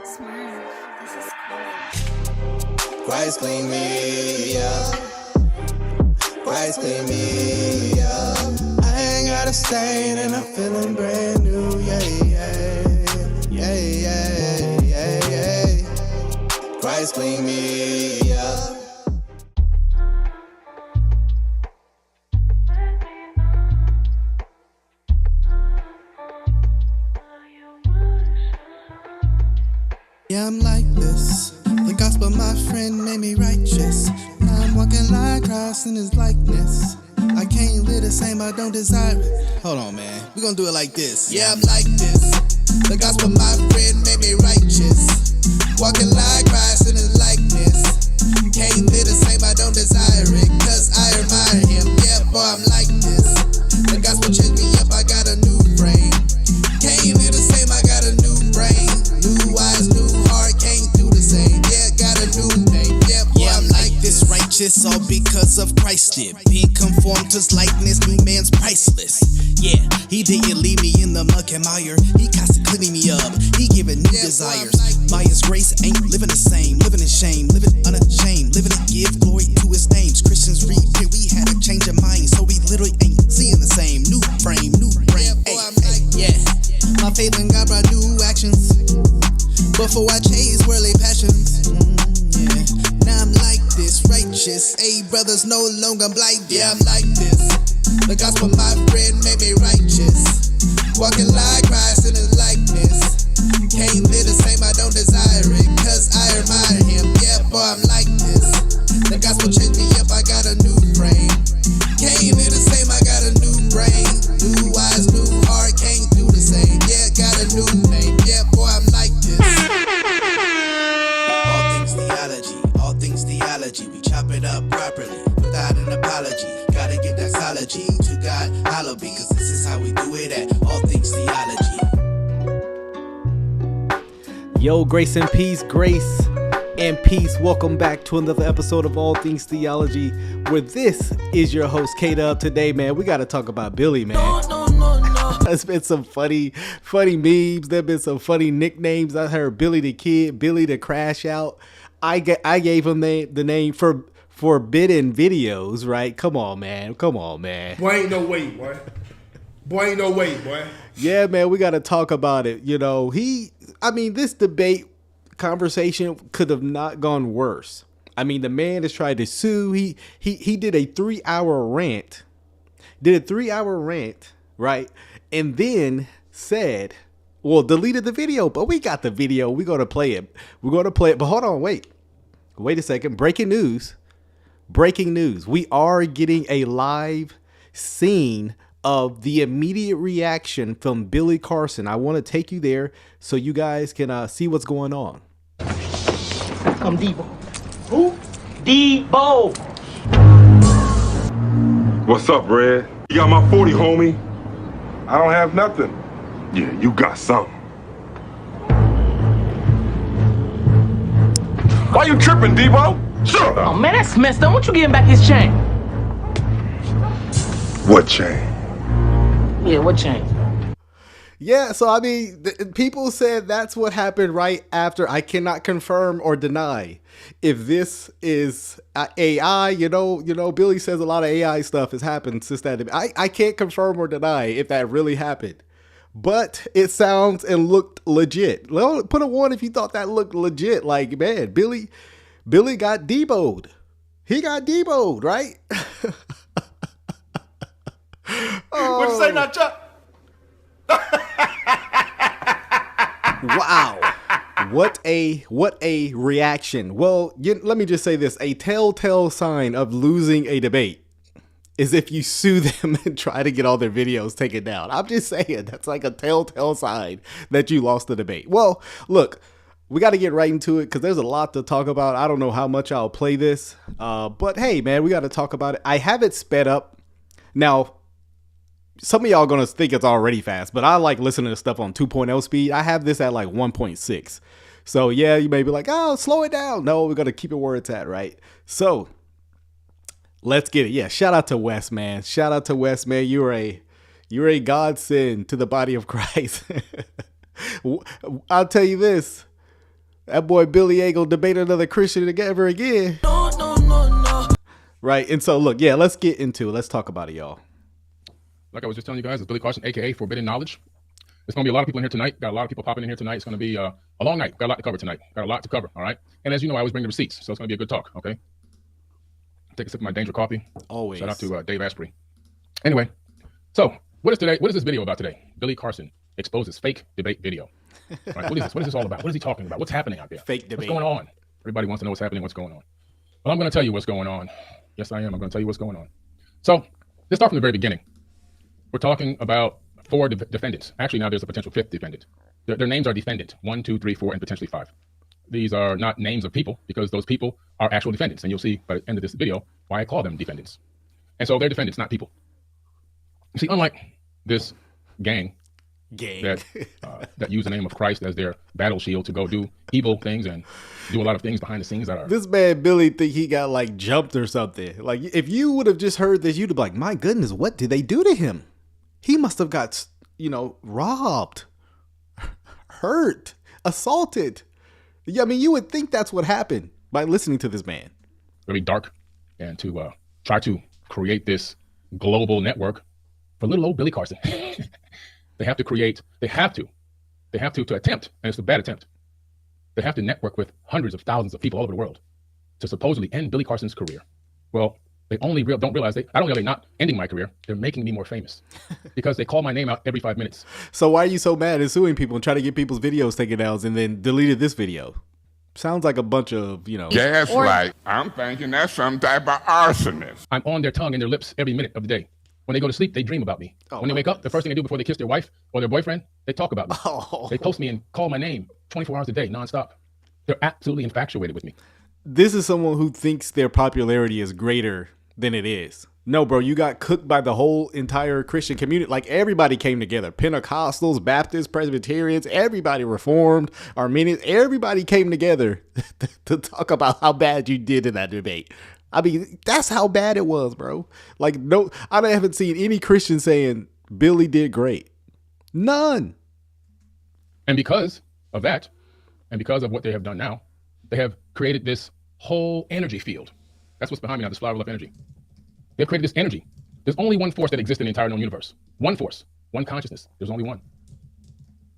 This is cool. Christ clean me up. Christ clean me up. I ain't got a stain and I'm feeling brand new. Yeah, yeah, yeah, yeah, yeah, yeah. Christ clean me up. Yeah, I'm like this. The gospel, my friend, made me righteous. Now I'm walking like Christ in his likeness. I can't live the same, I don't desire it. Hold on, man. We're gonna do it like this. Yeah, I'm like this. The gospel, my friend, made me righteous. Walking like Christ in his likeness. Can't live the same, I don't desire it. Cause I admire him. Yeah, boy, I'm like this. The gospel changed me up, I got a new frame. Can't live the same, I got a new brain. New eyes, new heart, can't do the same. Yeah, got a new name. Yeah, boy, I'm like this. Righteous all because of Christ did. Being conformed to his likeness, new man's priceless. Yeah, he didn't leave me in the muck and mire. He constantly cleaning me up. He giving new desires. By his grace, ain't living the same. Living in shame, living unashamed. Living to give glory to his names. Christians repent, we had a change of mind. So we literally ain't seeing the same. New frame, new brain. Yeah, my faith in God brought new actions. Before I chase worldly passions. Yeah, now I'm like this, righteous. Hey, brothers, no longer blind. Yeah, I'm like this. The gospel, my friend, made me righteous. Walking like Christ in his likeness. Can't live the same, I don't desire it. Cause I admire him. Yeah, boy, I'm like this. The gospel changed me up, I got a new frame. Can't live the same, I got a new brain. New eyes, new heart, can't do the same. Yeah, got a new name. Yeah, boy, I'm like this. All things theology, we chop it up properly without an apology. Gotta give that theology to God, hallowed be, cause this is how we do it at All Things Theology. Yo, grace and peace, welcome back to another episode of All Things Theology, where this is your host, K-Dub. Today, man, we gotta talk about Billy, man. No. There's been some funny memes. There's been some funny nicknames. I heard Billy the Kid, Billy the Crash Out. I gave him the name for Forbidden Videos, right? Come on, man. Boy, ain't no way, boy. Yeah, man, we got to talk about it. You know, this debate conversation could have not gone worse. I mean, the man is trying to sue. He did a 3-hour rant. Right? And then said, well, deleted the video, but we got the video. We're going to play it. But hold on, wait a second. Breaking news. We are getting a live scene of the immediate reaction from Billy Carson. I want to take you there so you guys can see what's going on. I'm Debo. Who? Debo. What's up, Red? You got my 40, homie. I don't have nothing. Yeah, you got something. Why you tripping, Debo? Shut up. Oh, man, that's messed up. What you getting back his chain? What chain? Yeah, what chain? Yeah, so people said that's what happened right after. I cannot confirm or deny if this is AI. You know, Billy says a lot of AI stuff has happened since that. I can't confirm or deny if that really happened, but it sounds and looked legit. Put a 1 if you thought that looked legit. Like, man, Billy got deboed. He got deboed, right? What'd you say now, Chuck? Wow. What a reaction. Well, let me just say this. A telltale sign of losing a debate is if you sue them and try to get all their videos taken down. I'm just saying, that's like a telltale sign that you lost the debate. Well, look, we got to get right into it because there's a lot to talk about. I don't know how much I'll play this, but hey, man, we got to talk about it. I have it sped up. Now, some of y'all going to think it's already fast, but I like listening to stuff on 2.0 speed. I have this at like 1.6. So yeah, you may be like, oh, slow it down. No, we're going to keep it where it's at, right? So let's get it. Yeah, shout out to Wes, man. You're a godsend to the body of Christ. I'll tell you this. That boy Billy ain't gonna debate another Christian ever again. No, no, no, no. Right, and so look, yeah, let's get into it. Let's talk about it, y'all. Like I was just telling you guys, it's Billy Carson, aka Forbidden Knowledge. There's gonna be a lot of people in here tonight. Got a lot of people popping in here tonight. It's gonna be a long night. Got a lot to cover tonight. Got a lot to cover. All right. And as you know, I always bring the receipts, so it's gonna be a good talk. Okay. Take a sip of my Danger coffee. Always. Shout out to Dave Asprey. Anyway, so what is today? What is this video about today? Billy Carson exposes fake debate video. All right, what is this? What is this all about? What is he talking about? What's happening out there? Fake debate. What's going on? Everybody wants to know what's happening. What's going on? Well, I'm going to tell you what's going on. Yes, I am. I'm going to tell you what's going on. So let's start from the very beginning. We're talking about 4 defendants. Actually, now there's a potential 5th defendant. Their names are defendant 1, 2, 3, 4, and potentially 5. These are not names of people because those people are actual defendants. And you'll see by the end of this video why I call them defendants. And so they're defendants, not people. You see, unlike this gang that use the name of Christ as their battle shield to go do evil things and do a lot of things behind the scenes that are... This man Billy think he got like jumped or something. Like if you would have just heard this, you'd have been like, my goodness, what did they do to him? He must have got, robbed, hurt, assaulted. Yeah, I mean, you would think that's what happened by listening to this man. Very dark, and to try to create this global network for little old Billy Carson. They have to attempt, and it's a bad attempt. They have to network with hundreds of thousands of people all over the world to supposedly end Billy Carson's career. Well, they only don't realize not only are they not ending my career, they're making me more famous because they call my name out every 5 minutes. So why are you so mad at suing people and trying to get people's videos taken down and then deleted this video? Sounds like a bunch of, Gaslight. I'm thinking that's some type of arsonist. I'm on their tongue and their lips every minute of the day. When they go to sleep, they dream about me. When they wake up, the first thing they do before they kiss their wife or their boyfriend, they talk about me. They post me and call my name 24 hours a day, nonstop. They're absolutely infatuated with me. This is someone who thinks their popularity is greater than it is. No, bro, you got cooked by the whole entire Christian community. Like everybody came together. Pentecostals, Baptists, Presbyterians, everybody, Reformed, Armenians, everybody came together to talk about how bad you did in that debate. I mean, that's how bad it was, bro. Like, no, I haven't seen any Christian saying Billy did great. None. And because of that, and because of what they have done now, they have created this whole energy field. That's what's behind me now, this flower of energy. They've created this energy. There's only one force that exists in the entire known universe. One force, one consciousness. There's only one.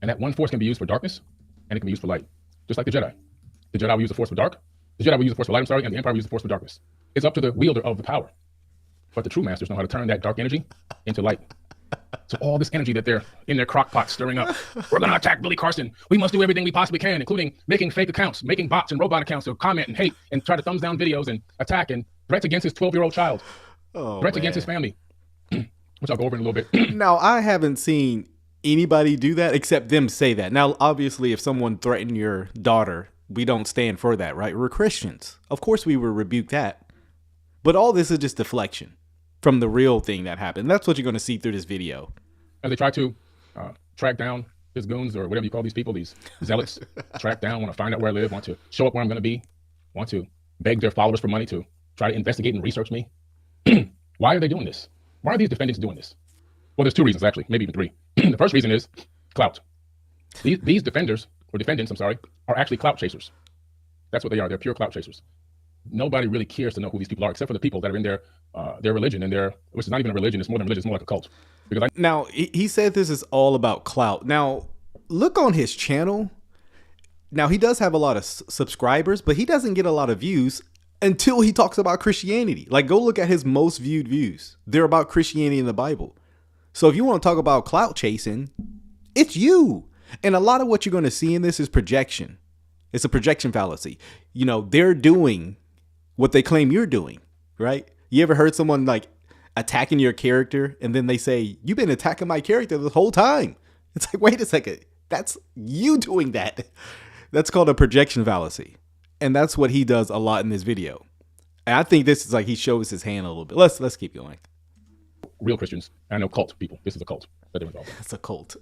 And that one force can be used for darkness, and it can be used for light. Just like the Jedi. The Jedi will use the force for dark. The Jedi will use the force for light, and the Empire will use the force for darkness. It's up to the wielder of the power. But the true masters know how to turn that dark energy into light. So all this energy that they're in their crock pot stirring up, we're going to attack Billy Carson. We must do everything we possibly can, including making fake accounts, making bots and robot accounts to comment and hate and try to thumbs down videos and attack and threats against his 12-year-old child, threats against his family, which I'll go over in a little bit. Now, I haven't seen anybody do that except them say that. Now, obviously, if someone threatened your daughter, we don't stand for that, right? We're Christians. Of course, we would rebuke that. But all this is just deflection from the real thing that happened. That's what you're going to see through this video. As they try to track down his goons or whatever you call these people, these zealots, track down, want to find out where I live, want to show up where I'm going to be, want to beg their followers for money to try to investigate and research me. Why are they doing this? Why are these defendants doing this? Well, there's 2 reasons, actually, maybe even 3. The first reason is clout. These defendants, are actually clout chasers. That's what they are. They're pure clout chasers. Nobody really cares to know who these people are, except for the people that are in their religion, which is not even a religion. It's more than religion. It's more like a cult. Now, he said this is all about clout. Now, look on his channel. Now, he does have a lot of subscribers, but he doesn't get a lot of views until he talks about Christianity. Like, go look at his most viewed views. They're about Christianity and the Bible. So if you want to talk about clout chasing, it's you. And a lot of what you're going to see in this is projection. It's a projection fallacy. They're doing what they claim you're doing, right? You ever heard someone like attacking your character and then they say, you've been attacking my character this whole time? It's like, wait a second. That's you doing that. That's called a projection fallacy. And that's what he does a lot in this video. And I think this is like he shows his hand a little bit. Let's keep going. Real Christians. I know cult people. This is a cult that they're involved in. It's a cult.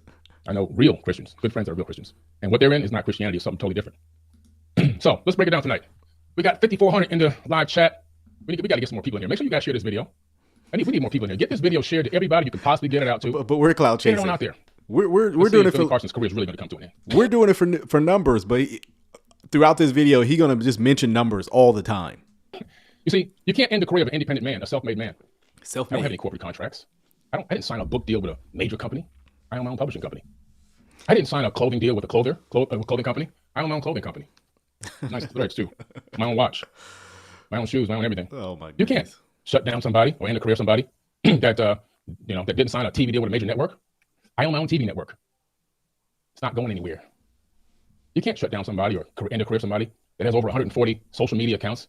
I know real Christians, good friends that are real Christians. And what they're in is not Christianity, it's something totally different. So let's break it down tonight. We got 5,400 in the live chat. We got to get some more people in here. Make sure you guys share this video. We need more people in here. Get this video shared to everybody you can possibly get it out to. But we're cloud chasing. Get it on out there. We're doing it for Carson's career is really going to come to an end. We're doing it for numbers, but throughout this video, he's going to just mention numbers all the time. You see, you can't end the career of an independent man, a self-made man. I Self-made. don't have any corporate contracts. I didn't sign a book deal with a major company. I own my own publishing company. I didn't sign a clothing deal with a clothing company. I own my own clothing company. Nice threads too. My own watch, my own shoes, my own everything. Oh my goodness. You can't shut down somebody or end the career of somebody that that didn't sign a TV deal with a major network. I own my own TV network. It's not going anywhere. You can't shut down somebody or end the career of somebody that has over 140 social media accounts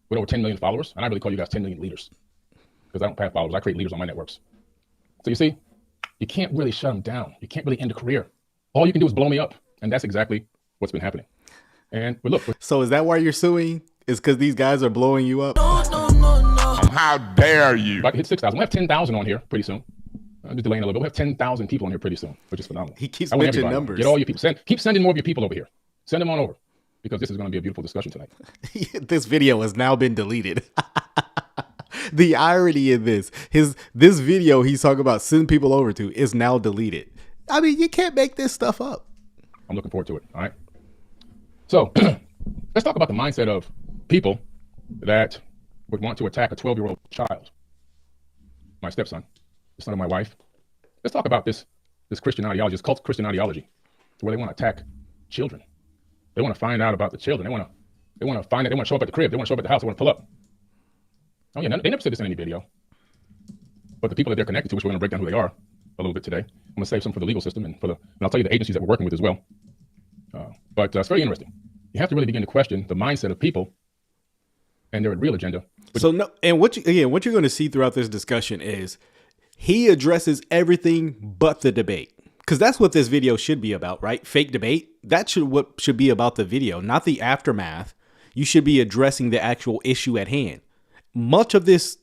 with over 10 million followers. And I really call you guys 10 million leaders because I don't have followers. I create leaders on my networks. So you see, you can't really shut them down. You can't really end a career. All you can do is blow me up. And that's exactly what's been happening. And but look. So is that why you're suing? Is because these guys are blowing you up? How dare you? About to hit 6,000. We'll have 10,000 on here pretty soon. I'm just delaying a little bit. We'll have 10,000 people on here pretty soon, which is phenomenal. He keeps mentioning numbers. Get all your people. Keep sending more of your people over here. Send them on over because this is going to be a beautiful discussion tonight. This video has now been deleted. The irony in this video he's talking about sending people over to is now deleted. I mean, you can't make this stuff up. I'm looking forward to it. All right. So let's talk about the mindset of people that would want to attack a 12-year-old child. My stepson, the son of my wife. Let's talk about this Christian ideology, this cult Christian ideology, where they want to attack children. They want to find out about the children. They want to find it. They want to show up at the crib. They want to show up at the house. They want to pull up. Oh yeah, they never said this in any video. But the people that they're connected to, which we're going to break down who they are a little bit today. I'm going to save some for the legal system and I'll tell you the agencies that we're working with as well. But it's very interesting. You have to really begin to question the mindset of people and their real agenda. So no, and what you're going to see throughout this discussion is he addresses everything but the debate, because that's what this video should be about, right? Fake debate. That should be about the video, not the aftermath. You should be addressing the actual issue at hand. Much of this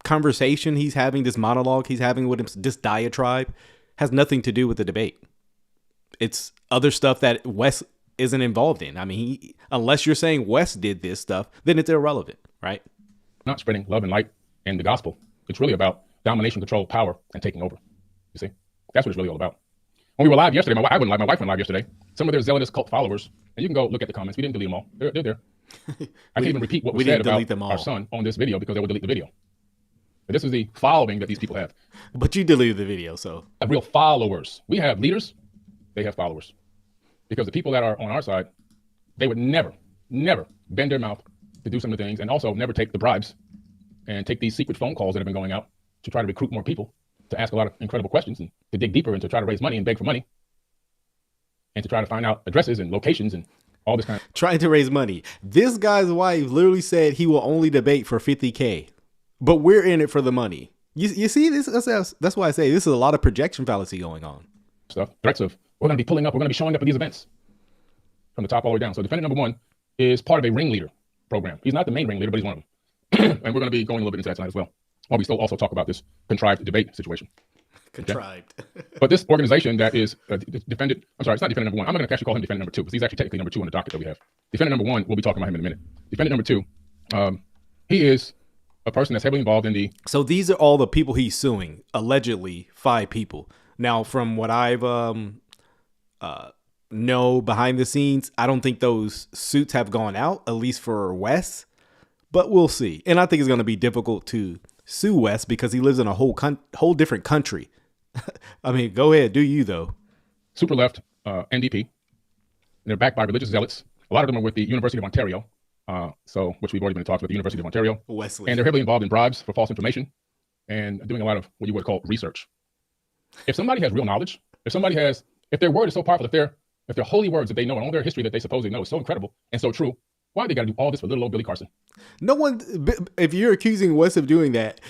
conversation he's having, this monologue he's having with him, this diatribe, has nothing to do with the debate. It's other stuff that Wes isn't involved in. I mean, unless you're saying Wes did this stuff, then it's irrelevant, right? Not spreading love and light and the gospel. It's really about domination, control, power, and taking over. You see, that's what it's really all about. When we were live yesterday, my wife went live yesterday. Some of their zealous cult followers, and you can go look at the comments. We didn't delete them all. They're there. I can't even repeat what was said about our son on this video because they would delete the video. But this is the following that these people have. But you deleted the video, so. Real followers. We have leaders. They have followers. Because the people that are on our side, they would never bend their mouth to do some of the things, and also never take the bribes and take these secret phone calls that have been going out to try to recruit more people, to ask a lot of incredible questions and to dig deeper and to try to raise money and beg for money and to try to find out addresses and locations and all this kind of. Trying to raise money. This guy's wife literally said he will only debate for $50K, but we're in it for the money. You see this? That's why I say this is a lot of projection fallacy going on. Stuff, threats of, we're going to be pulling up, we're going to be showing up at these events from the top all the way down. So defendant number one is part of a ringleader program. He's not the main ringleader, but he's one of them. And we're going to be going a little bit into that tonight as well. While we still also talk about this contrived debate situation. Contrived. Okay? But this organization that is defendant, I'm sorry, it's not defendant number one. I'm going to actually call him defendant number two because he's actually technically number two on the docket that we have. Defendant number one, we'll be talking about him in a minute. Defendant number two, he is a person that's heavily involved in the. So these are all the people he's suing, allegedly 5 people. Now, from what I've know behind the scenes, I don't think those suits have gone out, at least for Wes, but we'll see. And I think it's going to be difficult to sue Wes because he lives in a whole different country. I mean, go ahead, do you though? Super left, NDP. They're backed by religious zealots. A lot of them are with the University of Ontario, which we've already been talking about, the University of Ontario. Wesley. And they're heavily involved in bribes for false information and doing a lot of what you would call research. If somebody has real knowledge, if their word is so powerful, if their holy words that they know and all their history that they supposedly know is so incredible and so true, why they got to do all this for little old Billy Carson? No one, if you're accusing Wes of doing that,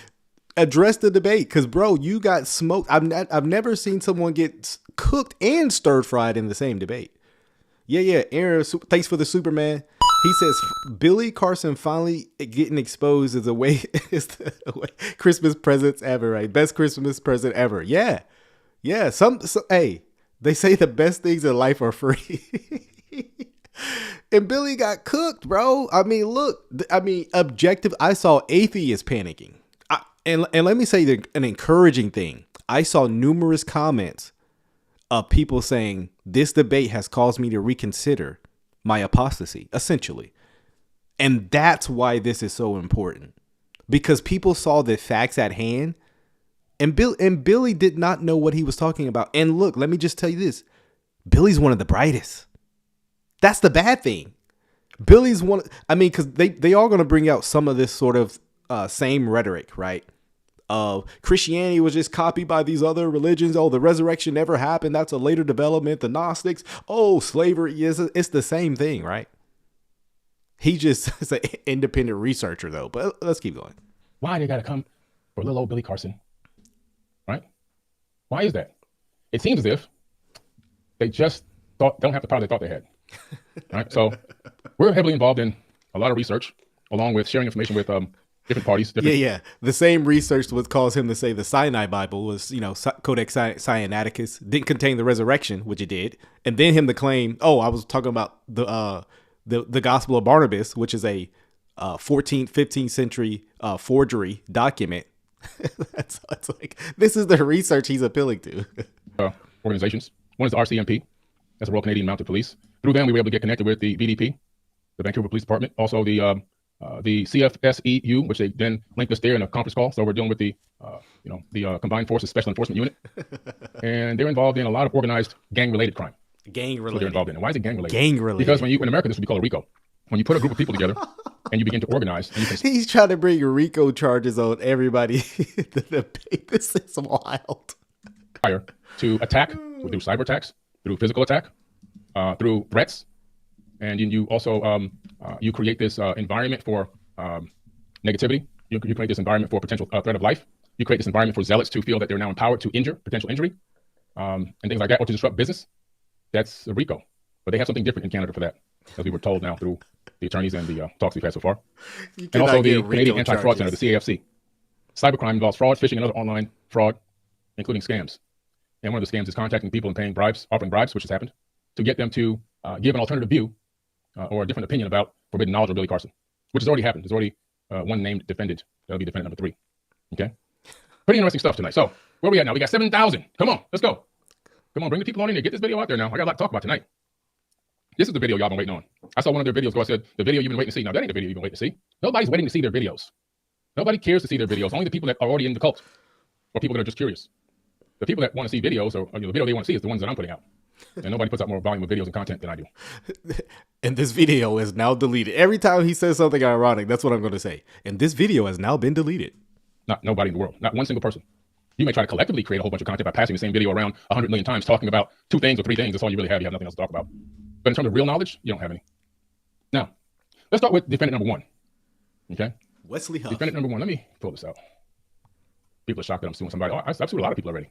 address the debate, because bro, you got smoked. I've never seen someone get cooked and stir fried in the same debate. Yeah. Aaron, thanks for the Superman. He says Billy Carson finally getting exposed is the way Christmas presents ever, right? Best Christmas present ever. Yeah. Hey, they say the best things in life are free. And Billy got cooked, bro. I mean, look, objective. I saw atheists panicking. And let me say an encouraging thing. I saw numerous comments of people saying this debate has caused me to reconsider my apostasy, essentially. And that's why this is so important, because people saw the facts at hand, and Billy did not know what he was talking about. And look, let me just tell you this. Billy's one of the brightest. That's the bad thing. Billy's one. I mean, because they are going to bring out some of this sort of same rhetoric, right? Christianity was just copied by these other religions. Oh, the resurrection never happened. That's a later development. The Gnostics. Oh, slavery is. It's the same thing, right? He just is an independent researcher, though. But let's keep going. Why they got to come for little old Billy Carson? Right? Why is that? It seems as if they just don't have the power they thought they had. Right? So we're heavily involved in a lot of research, along with sharing information with different parties. Yeah. The same research would cause him to say the Sinai Bible was, Codex Sinaiticus didn't contain the resurrection, which it did, and then him to claim, I was talking about the Gospel of Barnabas, which is a 14th, 15th century forgery document. That's like, this is the research he's appealing to. Organizations. One is the RCMP. That's the Royal Canadian Mounted Police. Through them, we were able to get connected with the VDP, the Vancouver Police Department, also the CFSEU, which they then linked us there in a conference call. So we're dealing with the Combined Forces Special Enforcement Unit, and they're involved in a lot of organized gang-related crime. Gang-related. They're involved in. And why is it gang-related? Gang-related. Because in America, this would be called a RICO. When you put a group of people together and you begin to organize, and you can he's trying to bring RICO charges on everybody. This is wild. To attack through cyber attacks, through physical attack, through threats, and you also you create this environment for negativity. You create this environment for potential threat of life. You create this environment for zealots to feel that they're now empowered to injure, potential injury, and things like that, or to disrupt business. That's a RICO. But they have something different in Canada for that, as we were told now through the attorneys and the talks we've had so far. And also the Canadian Anti-Fraud Center, the CAFC. Cybercrime involves fraud, phishing, and other online fraud, including scams. And one of the scams is contacting people and paying bribes, offering bribes, which has happened, to get them to give an alternative view or a different opinion about forbidden knowledge of Billy Carson, which has already happened. There's already one named defendant. That'll be defendant number 3. Okay? Pretty interesting stuff tonight. So where are we at now? We got 7,000. Come on, let's go. Come on, bring the people on in here. Get this video out there now. I got a lot to talk about tonight. This is the video y'all been waiting on. I saw one of their videos go, I said, the video you've been waiting to see. Now, that ain't the video you've been waiting to see. Nobody's waiting to see their videos. Nobody cares to see their videos. Only the people that are already in the cult or people that are just curious. The people that want to see videos or the video they want to see is the ones that I'm putting out. And nobody puts out more volume of videos and content than I do. And this video is now deleted. Every time he says something ironic, that's what I'm going to say. And this video has now been deleted. Nobody in the world. Not one single person. You may try to collectively create a whole bunch of content by passing the same video around 100 million times, talking about 2 things or 3 things. That's all you really have. You have nothing else to talk about. But in terms of real knowledge, you don't have any. Now, let's start with defendant number 1. Okay? Wesley Huff. Defendant number 1. Let me pull this out. People are shocked that I'm suing somebody. I've sued a lot of people already.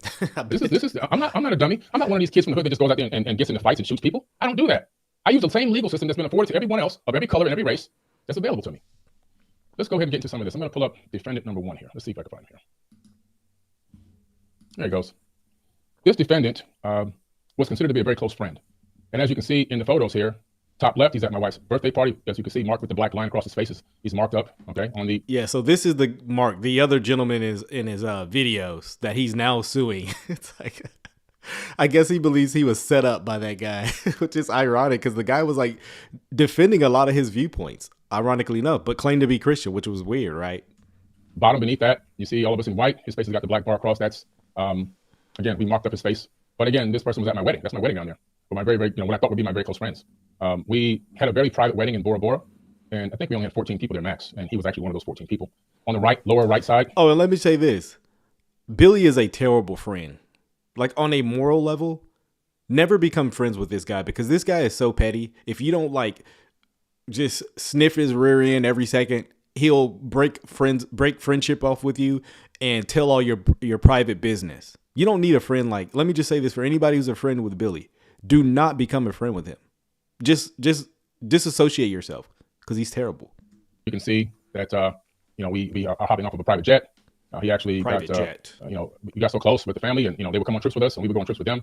This is. I'm not a dummy. I'm not one of these kids from the hood that just goes out there and gets into fights and shoots people. I don't do that. I use the same legal system that's been afforded to everyone else of every color and every race that's available to me. Let's go ahead and get into some of this. I'm going to pull up defendant number 1 here. Let's see if I can find him here. There he goes. This defendant was considered to be a very close friend. And as you can see in the photos here, top left, he's at my wife's birthday party. As you can see, marked with the black line across his face. He's marked up, okay, on the... Yeah, so this is the mark. The other gentleman is in his videos that he's now suing. It's like, I guess he believes he was set up by that guy, which is ironic because the guy was like defending a lot of his viewpoints, ironically enough, but claimed to be Christian, which was weird, right? Bottom beneath that, you see all of us in white. His face has got the black bar across. That's, again, we marked up his face. But again, this person was at my wedding. That's my wedding down there. But my very, what I thought would be my very close friends. We had a very private wedding in Bora Bora, and I think we only had 14 people there max, and he was actually one of those 14 people. On the right, lower right side. Oh, and let me say this. Billy is a terrible friend. Like, on a moral level, never become friends with this guy because this guy is so petty. If you don't, like, just sniff his rear end every second, he'll break friendship off with you and tell all your private business. You don't need a friend like, let me just say this for anybody who's a friend with Billy. Do not become a friend with him. Just disassociate yourself because he's terrible. You can see that, we are hopping off of a private jet. He actually we got so close with the family and, they would come on trips with us and we would go on trips with them.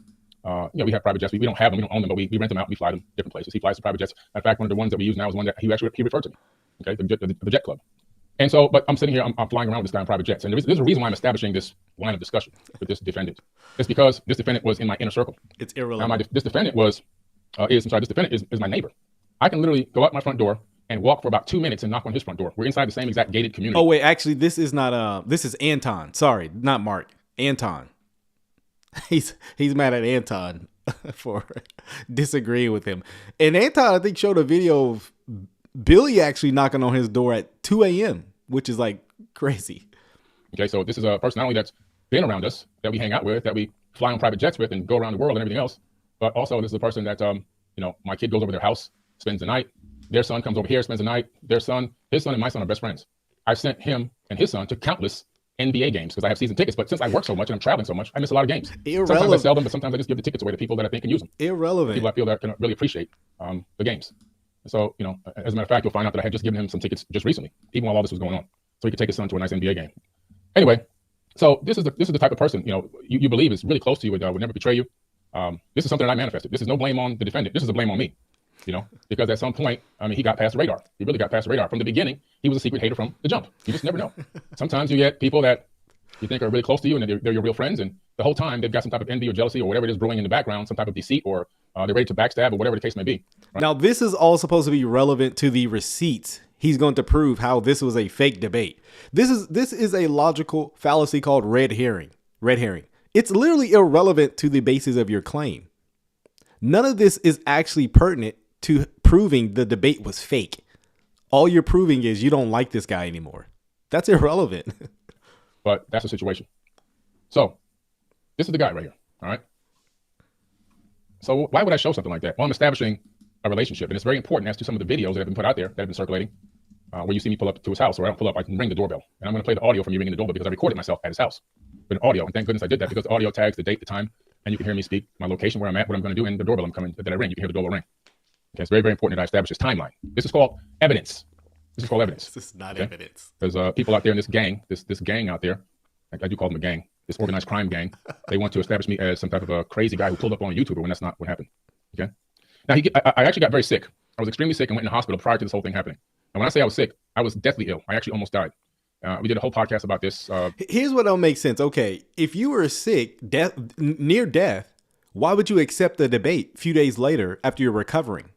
We have private jets. We don't have them. We don't own them, but we rent them out. We fly them different places. He flies the private jets. In fact, one of the ones that we use now is one that he referred to me. Okay. The Jet Club. And so, but I'm sitting here, I'm flying around with this guy in private jets. And there's a reason why I'm establishing this line of discussion with this defendant. It's because this defendant was in my inner circle. It's irrelevant. Now, this defendant is my neighbor. I can literally go out my front door and walk for about 2 minutes and knock on his front door. We're inside the same exact gated community. Oh wait, actually, this is not. This is Anton. Sorry, not Mark. Anton. He's mad at Anton for disagreeing with him. And Anton, I think, showed a video of Billy actually knocking on his door at 2 a.m., which is like crazy. Okay, so this is a person not only that's been around us, that we hang out with, that we fly on private jets with and go around the world and everything else, but also this is a person that, my kid goes over their house, spends the night. Their son comes over here, spends the night. His son and my son are best friends. I've sent him and his son to countless NBA games because I have season tickets. But since I work so much and I'm traveling so much, I miss a lot of games. Sometimes I sell them, but sometimes I just give the tickets away to people that I think can use them. Irrelevant. People I feel that can really appreciate the games. So, as a matter of fact, you'll find out that I had just given him some tickets just recently, even while all this was going on, so he could take his son to a nice NBA game. Anyway, so this is the type of person you believe is really close to you and would never betray you. This is something that I manifested. This is no blame on the defendant. This is a blame on me. Because at some point, he got past the radar. He really got past the radar. From the beginning, he was a secret hater from the jump. You just never know. Sometimes you get people that you think are really close to you and they're your real friends, and the whole time they've got some type of envy or jealousy or whatever it is brewing in the background, some type of deceit, or they're ready to backstab or whatever the case may be. Right? Now, this is all supposed to be relevant to the receipts. He's going to prove how this was a fake debate. This is a logical fallacy called red herring. Red herring. It's literally irrelevant to the basis of your claim. None of this is actually pertinent to proving the debate was fake. All you're proving is you don't like this guy anymore. That's irrelevant. But that's the situation. So this is the guy right here. All right. So why would I show something like that? Well, I'm establishing a relationship, and it's very important as to some of the videos that have been put out there that have been circulating, where you see me pull up to his house, or I don't pull up, I can ring the doorbell, and I'm going to play the audio from you ringing the doorbell because I recorded myself at his house with audio, and thank goodness I did that because the audio tags the date, the time, and you can hear me speak my location, where I'm at, what I'm going to do, and the doorbell I'm coming that I ring. You can hear the doorbell ring. Okay, it's very, very important that I establish this timeline. This is called evidence. This is called evidence. This is not evidence. There's people out there in this gang, this gang out there. I do call them a gang. This organized crime gang. They want to establish me as some type of a crazy guy who pulled up on a YouTuber when that's not what happened. Okay. Now I actually got very sick. I was extremely sick and went in the hospital prior to this whole thing happening. And when I say I was sick, I was deathly ill. I actually almost died. We did a whole podcast about this. Here's what don't make sense. Okay, if you were sick, near death, why would you accept the debate a few days later after you're recovering?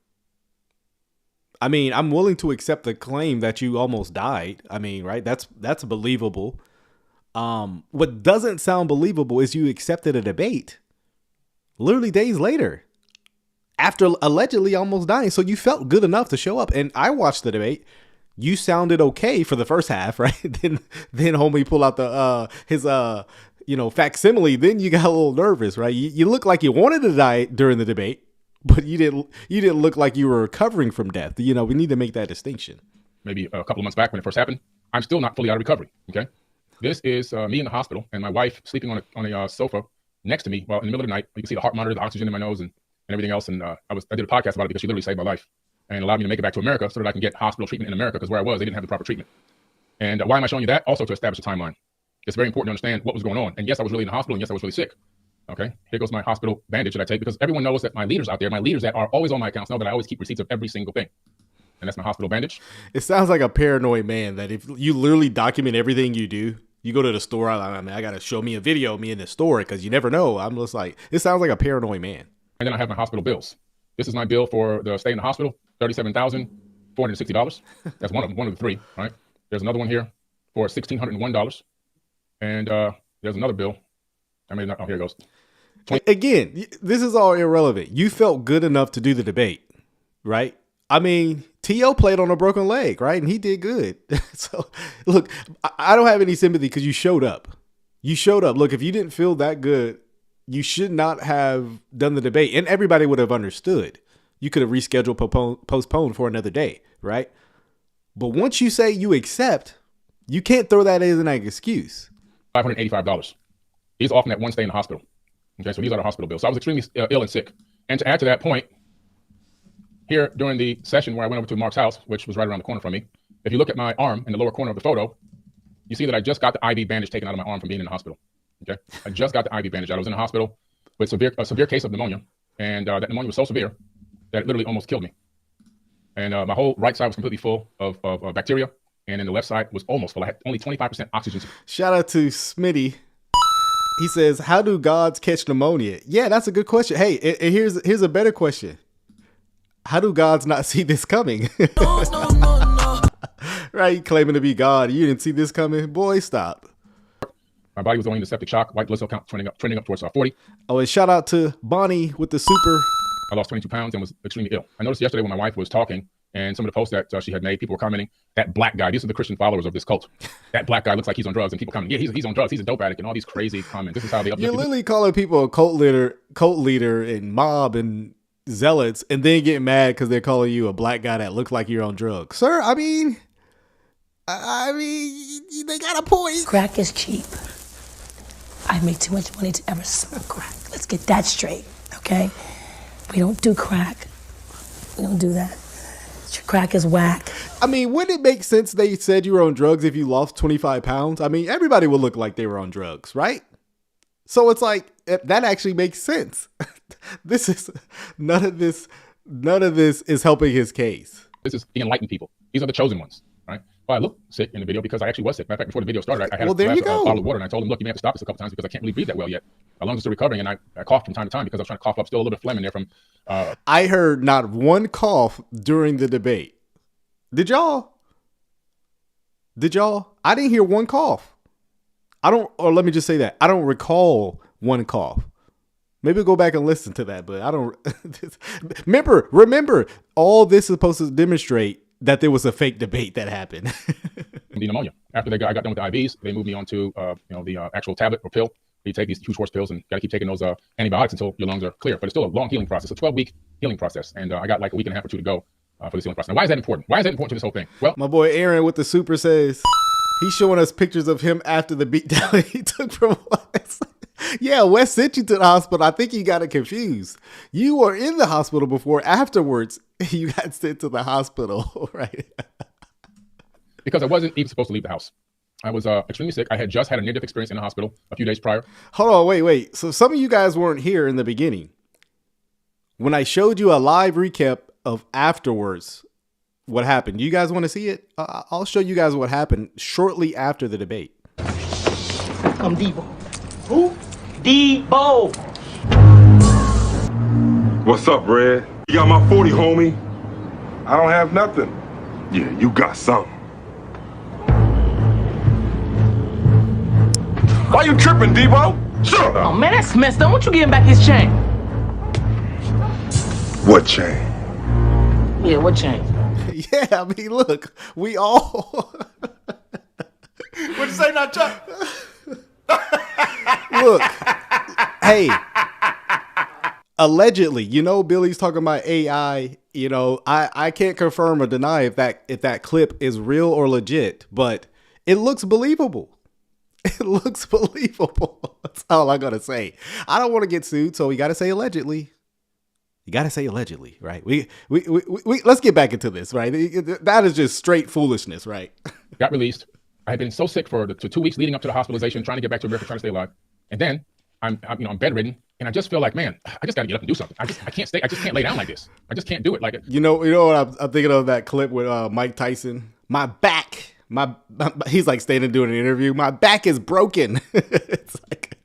I mean, I'm willing to accept the claim that you almost died. I mean, right? That's believable. What doesn't sound believable is you accepted a debate literally days later after allegedly almost dying. So you felt good enough to show up. And I watched the debate. You sounded okay for the first half, right? then homie pull out his facsimile. Then you got a little nervous, right? You look like you wanted to die during the debate, but you didn't look like you were recovering from death. We need to make that distinction. Maybe a couple of months back when it first happened, I'm still not fully out of recovery. Okay. This is me in the hospital and my wife sleeping on a sofa next to me. Well, in the middle of the night, you can see the heart monitor, the oxygen in my nose and everything else. And I did a podcast about it because she literally saved my life and allowed me to make it back to America so that I can get hospital treatment in America, because where I was, they didn't have the proper treatment. And why am I showing you that? Also to establish a timeline. It's very important to understand what was going on. And yes, I was really in the hospital, and yes, I was really sick. Okay, here goes my hospital bandage that I take, because everyone knows that my leaders out there, my leaders that are always on my accounts, know that I always keep receipts of every single thing. And that's my hospital bandage. It sounds like a paranoid man that if you literally document everything you do, you go to the store, I got to show me a video of me in the store because you never know. I'm just like, it sounds like a paranoid man. And then I have my hospital bills. This is my bill for the stay in the hospital, $37,460. That's one of the three, right? There's another one here for $1,601. And there's another bill. Here it goes. Again, this is all irrelevant. You felt good enough to do the debate, right? I mean, T.O. played on a broken leg, right? And he did good. So, look, I don't have any sympathy because you showed up. You showed up. Look, if you didn't feel that good, you should not have done the debate. And everybody would have understood. You could have rescheduled, postponed for another day, right? But once you say you accept, you can't throw that as an excuse. $585. He's off in that one stay in the hospital. Okay, so these are the hospital bills. So I was extremely ill and sick. And to add to that point, here during the session where I went over to Mark's house, which was right around the corner from me, if you look at my arm in the lower corner of the photo, you see that I just got the IV bandage taken out of my arm from being in the hospital. Okay, I just got the IV bandage out. I was in the hospital with a severe case of pneumonia, and that pneumonia was so severe that it literally almost killed me. And my whole right side was completely full of bacteria, and then the left side was almost full. I had only 25% oxygen. Shout out to Smitty. He says, how do gods catch pneumonia? Yeah, that's a good question. Hey, and here's a better question. How do gods not see this coming? Right, claiming to be God. You didn't see this coming? Boy, stop. My body was going into septic shock. White blood cell count trending up towards 40. Oh, and shout out to Bonnie with the super. I lost 22 pounds and was extremely ill. I noticed yesterday when my wife was talking and some of the posts that she had made, people were commenting, that black guy, these are the Christian followers of this cult. That black guy looks like he's on drugs, and people commenting, yeah, he's on drugs, he's a dope addict, and all these crazy comments. This is how they uplift You're people. literally calling people a cult leader and mob and zealots, and then getting mad because they're calling you a black guy that looks like you're on drugs. Sir, I mean, they got a point. Crack is cheap. I make too much money to ever smoke crack. Let's get that straight, okay? We don't do crack. We don't do that. Crack is whack. I mean, wouldn't it make sense they said you were on drugs if you lost 25 pounds? I mean, everybody would look like they were on drugs, right? So it's like, that actually makes sense. None of this is helping his case. This is the enlightened people. These are the chosen ones, right? Well, I look sick in the video because I actually was sick. Matter of fact, before the video started, I had a bottle of water, and I told him, look, you may have to stop this a couple times because I can't really breathe that well yet. My lungs are still recovering, and I coughed from time to time because I was trying to cough up still a little bit of phlegm in there from... I heard not one cough during the debate. Did y'all? I didn't hear one cough. Let me just say that. I don't recall one cough. Maybe go back and listen to that, but I don't... Remember, all this is supposed to demonstrate that there was a fake debate that happened. The pneumonia. After I got done with the IVs, they moved me on to the actual tablet or pill. You take these huge horse pills and got to keep taking those antibiotics until your lungs are clear. But it's still a long healing process, a 12-week healing process. And I got like a week and a half or two to go for this healing process. Now, why is that important? Why is that important to this whole thing? Well, my boy Aaron with the super says he's showing us pictures of him after the beatdown he took from Wes. Yeah, Wes sent you to the hospital. I think you got it confused. You were in the hospital before. Afterwards, you got sent to the hospital, right? Because I wasn't even supposed to leave the house. I was extremely sick. I had just had a near-death experience in the hospital a few days prior. Hold on, wait. So some of you guys weren't here in the beginning. When I showed you a live recap of afterwards, what happened. You guys want to see it? I'll show you guys what happened shortly after the debate. Come Debo. Who? Debo. What's up, Red? You got my 40, homie. I don't have nothing. Yeah, you got something. Why you tripping, Debo? Shut up. Oh, man, that's messed up. Won't you give him back his chain? What chain? Yeah, what chain? Yeah, I mean, look, we all... What'd you say now, Chuck? Look, hey, allegedly, Billy's talking about AI, I can't confirm or deny if that clip is real or legit, but it looks believable. It looks believable. That's all I gotta say. I don't want to get sued, so we gotta say allegedly. You gotta say allegedly, right? We let's get back into this, right? That is just straight foolishness, right? Got released. I had been so sick for the 2 weeks leading up to the hospitalization, trying to get back to America, trying to stay alive. And then I'm bedridden, and I just feel like, man, I just got to get up and do something. I can't stay. I just can't lay down like this. I just can't do it. Like, you know what I'm thinking of, that clip with Mike Tyson. My back, he's like standing doing an interview. My back is broken. It's like,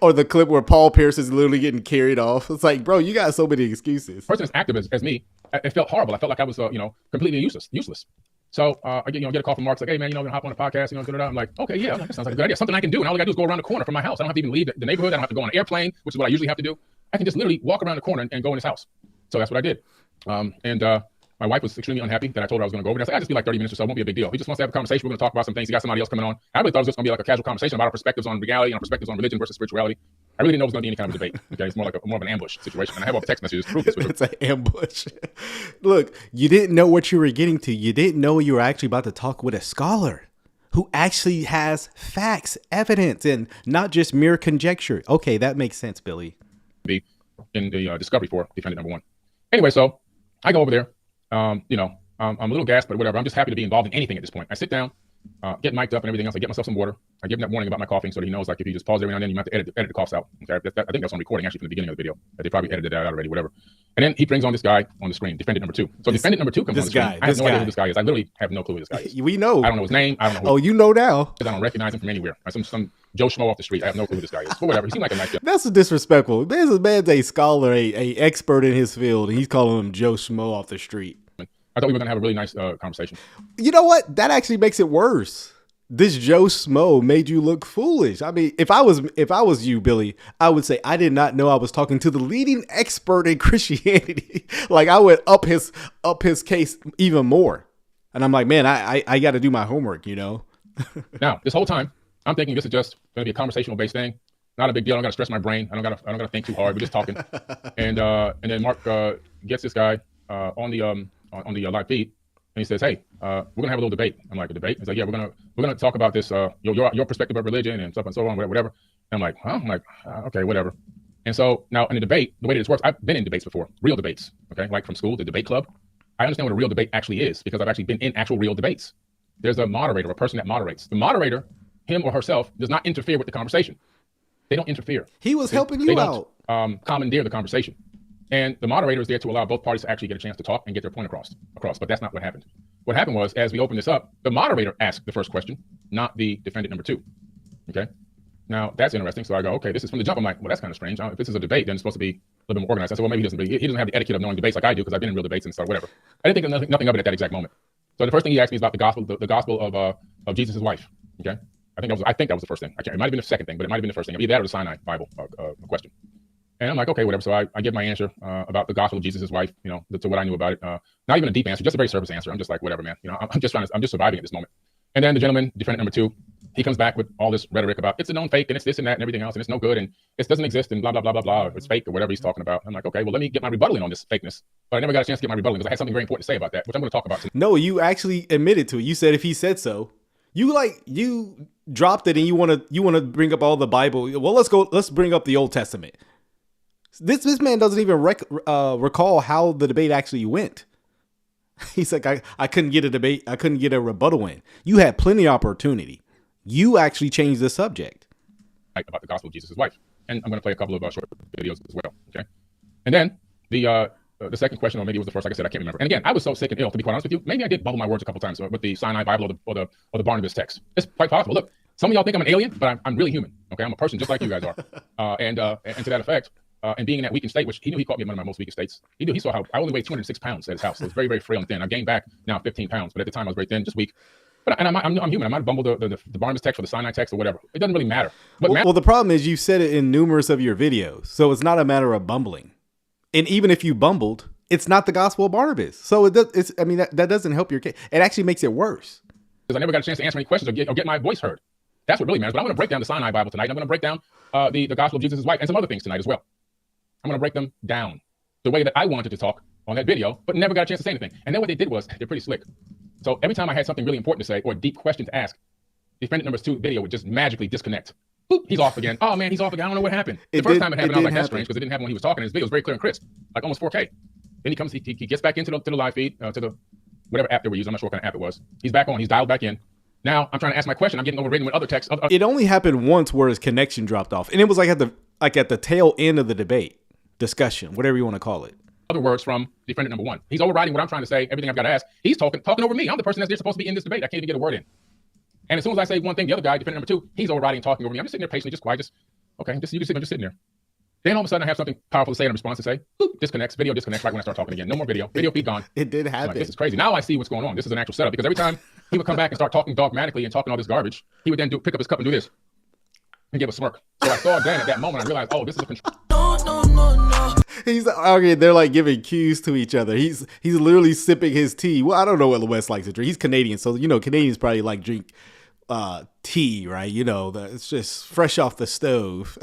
or the clip where Paul Pierce is literally getting carried off. It's like, bro, you got so many excuses. Person as active as me, it felt horrible. I felt like I was completely useless. So I get a call from Mark, like, hey man, hop on a podcast, I'm like, okay, yeah, that sounds like a good idea. Something I can do, and all I gotta do is go around the corner from my house. I don't have to even leave the neighborhood. I don't have to go on an airplane, which is what I usually have to do. I can just literally walk around the corner and go in his house. So that's what I did. My wife was extremely unhappy that I told her I was going to go over there. I said, I just be like 30 minutes or so. It won't be a big deal. He just wants to have a conversation. We're going to talk about some things. He got somebody else coming on. I really thought it was just going to be like a casual conversation about our perspectives on reality and our perspectives on religion versus spirituality. I really didn't know it was going to be any kind of debate. Okay, it's more of an ambush situation. And I have all the text messages to prove this. It's an ambush. Look, you didn't know what you were getting to. You didn't know you were actually about to talk with a scholar who actually has facts, evidence, and not just mere conjecture. Okay, that makes sense, Billy. In the discovery for defendant number one. Anyway, so I go over there. I'm a little gassed, but whatever. I'm just happy to be involved in anything at this point. I sit down, get mic'd up and everything else. I get myself some water. I give him that warning about my coughing so that he knows, like, if you just pause every now and then, you might have to edit the coughs out. Okay? I think that's on recording actually from the beginning of the video. They probably edited that out already, whatever. And then he brings on this guy on the screen, defendant number 2. So defendant number 2 comes on the screen. I have no idea who this guy is. I literally have no clue who this guy is. We know. I don't know his name. I don't know who you know now. I don't recognize him from anywhere. Some Joe Schmo off the street. I have no clue who this guy is. But whatever. He seemed like a nice guy. That's disrespectful. There's a man's a scholar, a expert in his field, and he's calling him Joe Schmo off the street. I thought we were going to have a really nice conversation. You know what? That actually makes it worse. This Joe Schmo made you look foolish. I mean, if I was you, Billy, I would say I did not know I was talking to the leading expert in Christianity. Like I would up his case even more. And I'm like, man, I got to do my homework, you know. Now, this whole time, I'm thinking this is just going to be a conversational based thing. Not a big deal. I don't got to stress my brain. I don't got to think too hard. We're just talking. And then Mark gets this guy on the live feed. And he says, "Hey, we're gonna have a little debate." I'm like, "A debate?" He's like, "Yeah, we're gonna talk about this, your perspective of religion and stuff and so on, whatever." And I'm like, "Huh?" I'm like, "Okay, whatever." And so now in the debate, the way that this works, I've been in debates before, real debates, okay, like from school, the debate club. I understand what a real debate actually is because I've actually been in actual real debates. There's a moderator, a person that moderates. The moderator, him or herself, does not interfere with the conversation. They don't interfere. He was helping you out. Commandeer the conversation. And the moderator is there to allow both parties to actually get a chance to talk and get their point across. But that's not what happened. What happened was, as we opened this up, the moderator asked the first question, not the defendant number 2. Okay. Now that's interesting. So I go, okay, this is from the jump. I'm like, well, that's kind of strange. If this is a debate, then it's supposed to be a little bit more organized. I said, well, maybe he doesn't have the etiquette of knowing debates like I do because I've been in real debates and stuff, whatever. I didn't think nothing of it at that exact moment. So the first thing he asked me is about the gospel of Jesus' wife. Okay. I think that was the first thing. It might have been the second thing, but it might have been the first thing. Either that or the Sinai Bible question. And I'm like, okay, whatever. So I give my answer about the gospel of Jesus' wife, you know, to what I knew about it. Not even a deep answer, just a very surface answer. I'm just like, whatever, man. You know, I'm just surviving at this moment. And then the gentleman, defendant number 2, he comes back with all this rhetoric about it's a known fake and it's this and that and everything else and it's no good and it doesn't exist and blah, blah, blah, blah, blah. It's fake or whatever he's talking about. I'm like, okay, well, let me get my rebuttal in on this fakeness. But I never got a chance to get my rebuttal because I had something very important to say about that, which I'm going to talk about tonight. No, you actually admitted to it. You said if he said so. You dropped it and you want to bring up all the Bible. Well, let's bring up the Old Testament. This man doesn't even recall how the debate actually went. He's like, I couldn't get a debate. I couldn't get a rebuttal in. You had plenty of opportunity. You actually changed the subject. About the gospel of Jesus' wife. And I'm going to play a couple of short videos as well. Okay. And then the second question, or maybe it was the first, like I said, I can't remember. And again, I was so sick and ill, to be quite honest with you. Maybe I did bubble my words a couple times with the Sinai Bible or the Barnabas text. It's quite possible. Look, some of y'all think I'm an alien, but I'm really human. Okay. I'm a person just like you guys are. And to that effect, and being in that weakened state, which he knew he caught me in one of my most weakest states. He saw how I only weighed 206 pounds at his house. So it's very, very frail and thin. I've gained back now 15 pounds, but at the time I was very thin, just weak. But I'm human. I might have bumbled the Barnabas text or the Sinai text or whatever. It doesn't really matter. Well, the problem is you said it in numerous of your videos, so it's not a matter of bumbling. And even if you bumbled, it's not the gospel of Barnabas. So that doesn't help your case. It actually makes it worse. Because I never got a chance to answer any questions or get my voice heard. That's what really matters. But I'm going to break down the Sinai Bible tonight. I'm going to break down the gospel of Jesus' wife and some other things tonight as well. I'm going to break them down the way that I wanted to talk on that video, but never got a chance to say anything. And then what they did was they're pretty slick. So every time I had something really important to say or a deep question to ask, defendant number 2 video would just magically disconnect. Boop, he's off again. Oh man, he's off again. I don't know what happened. The first time it happened, I was like, that's strange because it didn't happen when he was talking. His video was very clear and crisp, like almost 4K. Then he comes, he gets back into the live feed, to the whatever app they were using. I'm not sure what kind of app it was. He's back on. He's dialed back in. Now I'm trying to ask my question. I'm getting overridden with other texts. It only happened once where his connection dropped off, and it was like at the tail end of the debate. Discussion, whatever you want to call it. Other words from defendant number 1. He's overriding what I'm trying to say, everything I've got to ask. He's talking over me. I'm the person that's supposed to be in this debate. I can't even get a word in. And as soon as I say one thing, the other guy, defendant number 2, he's overriding and talking over me. I'm just sitting there patiently, just quiet, okay, you can sit there, just sitting there. Then all of a sudden I have something powerful to say in response to say, boop, disconnects, video disconnects right when I start talking again. No more video feed gone. It did happen. Like, this is crazy. Now I see what's going on. This is an actual setup because every time he would come back and start talking dogmatically and talking all this garbage, he would then pick up his cup and do this and give a smirk. So I saw then at that moment, I realized, oh, this is a control. No. He's arguing. They're like giving cues to each other. He's literally sipping his tea. Well, I don't know what the West likes to drink. He's Canadian, so Canadians probably like drink tea, right? It's just fresh off the stove.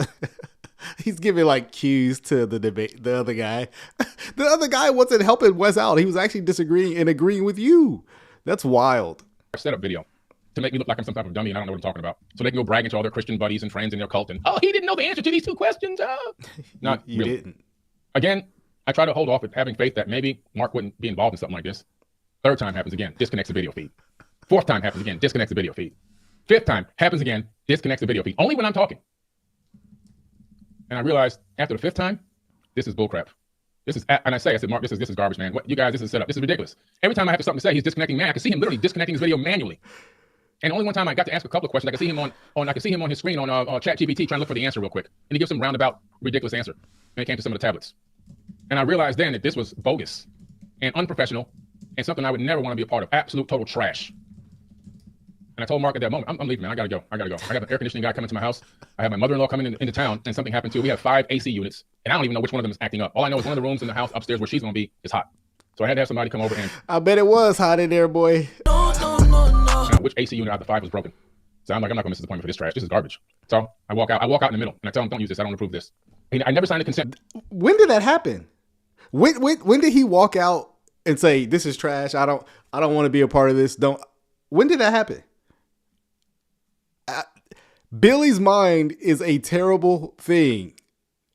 He's giving like cues to the debate. The other guy, wasn't helping Wes out. He was actually disagreeing and agreeing with you. That's wild. Setup video to make me look like I'm some type of dummy and I don't know what I'm talking about. So they can go bragging to all their Christian buddies and friends in their cult and, oh, he didn't know the answer to these 2 questions. Not you really. Didn't. Again, I try to hold off with having faith that maybe Mark wouldn't be involved in something like this. 3rd time happens again, disconnects the video feed. 4th time happens again, disconnects the video feed. 5th time happens again, disconnects the video feed. Only when I'm talking. And I realized after the 5th time, this is bullcrap. This is, and I said, Mark, this is garbage, man. What you guys, this is set up. This is ridiculous. Every time I have something to say, he's disconnecting. Man, I can see him literally disconnecting his video manually. And only one time I got to ask a couple of questions. I could see him on his screen on ChatGPT trying to look for the answer real quick, and he gives some roundabout, ridiculous answer. And it came to some of the tablets, and I realized then that this was bogus and unprofessional, and something I would never want to be a part of. Absolute total trash. And I told Mark at that moment, I'm leaving, man. I gotta go. I have an air conditioning guy coming to my house. I have my mother-in-law coming into town, and something happened too. We have 5 AC units, and I don't even know which one of them is acting up. All I know is one of the rooms in the house upstairs where she's gonna be is hot. So I had to have somebody come over and. I bet it was hot in there, boy. Which AC unit out of the 5 was broken? So I'm like, I'm not gonna miss this appointment for this trash. This is garbage. So I walk out in the middle, and I tell him, don't use this. I don't approve this. And I never signed a consent. When did that happen? When did he walk out and say, this is trash? I don't want to be a part of this. When did that happen? Billy's mind is a terrible thing.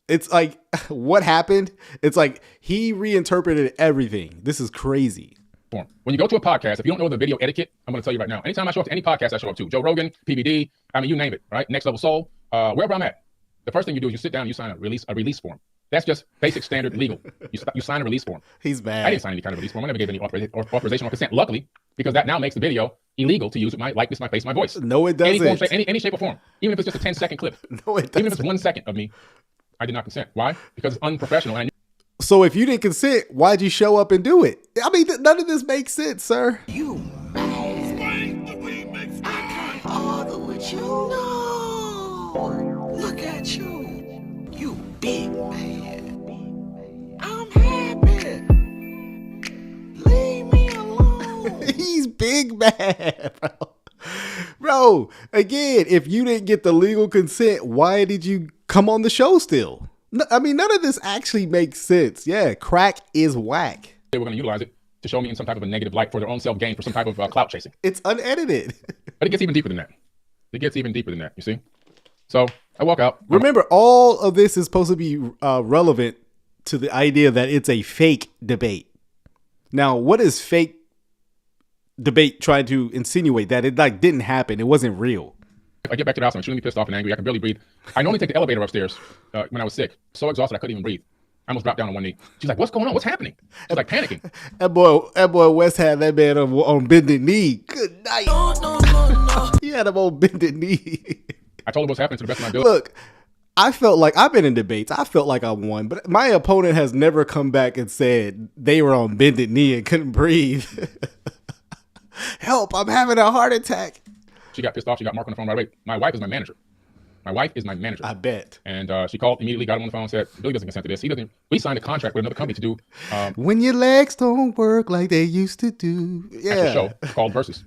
It's like, what happened? It's like he reinterpreted everything. This is crazy. When you go to a podcast, if you don't know the video etiquette, I'm going to tell you right now. Anytime I show up to any podcast I show up to, Joe Rogan, PBD, I mean, you name it, right? Next Level Soul, wherever I'm at. The first thing you do is you sit down and you sign a release form. That's just basic standard legal. You sign a release form. He's bad. I didn't sign any kind of release form. I never gave any authorization or consent. Luckily, because that now makes the video illegal to use my likeness, my face, my voice. No, it doesn't. Any shape or form. Even if it's just a 10-second clip. No, it doesn't. Even if it's 1 second of me, I did not consent. Why? Because it's unprofessional. And so if you didn't consent, why'd you show up and do it? I mean, none of this makes sense, sir. You mad? I can't argue with you. No. Look at you. You big man. I'm happy. Leave me alone. He's big mad, bro. Bro, again, if you didn't get the legal consent, why did you come on the show still? No, I mean, none of this actually makes sense. Yeah, crack is whack. they were going to utilize it to show me in some type of a negative light for their own self-gain, for some type of clout chasing. It's unedited. But it gets even deeper than that. It gets even deeper than that, you see? So I walk out. Remember, all of this is supposed to be relevant to the idea that it's a fake debate. Now, what is fake debate trying to insinuate? That it didn't happen. It wasn't real. I get back to the house, I'm extremely pissed off and angry. I can barely breathe. I normally take the elevator upstairs when I was sick. So exhausted, I couldn't even breathe. I almost dropped down on one knee. She's like, what's going on? What's happening? She's like panicking. That boy West had that man on bended knee. Good night. No. He had him on bended knee. I told her what's happening to the best of my ability. Look, I felt like I've been in debates. I felt like I won, but my opponent has never come back and said they were on bended knee and couldn't breathe. Help, I'm having a heart attack. She got pissed off. She got Mark on the phone right away. My wife is my manager. I bet. And she called immediately, got him on the phone, and said, Billy doesn't consent to this. We signed a contract with another company to do when your legs don't work like they used to do. Yeah. A show called Versus.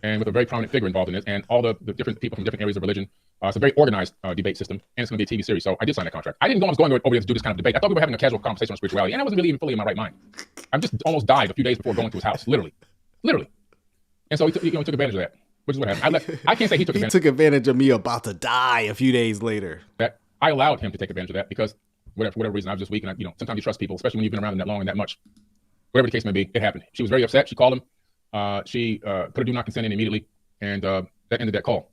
And with a very prominent figure involved in this, and all the different people from different areas of religion. It's a very organized debate system, and it's going to be a TV series. So I did sign that contract. I didn't know I was going over there to do this kind of debate. I thought we were having a casual conversation on spirituality, and I wasn't really even fully in my right mind. I just almost died a few days before going to his house, literally. And so he took advantage of that, which is what happened. I can't say he took advantage. He took advantage of me about to die a few days later. That I allowed him to take advantage of that because for whatever reason I was just weak, and sometimes you trust people, especially when you've been around them that long and that much. Whatever the case may be, it happened. She was very upset. She called him. She put a do not consent in immediately, and that ended that call.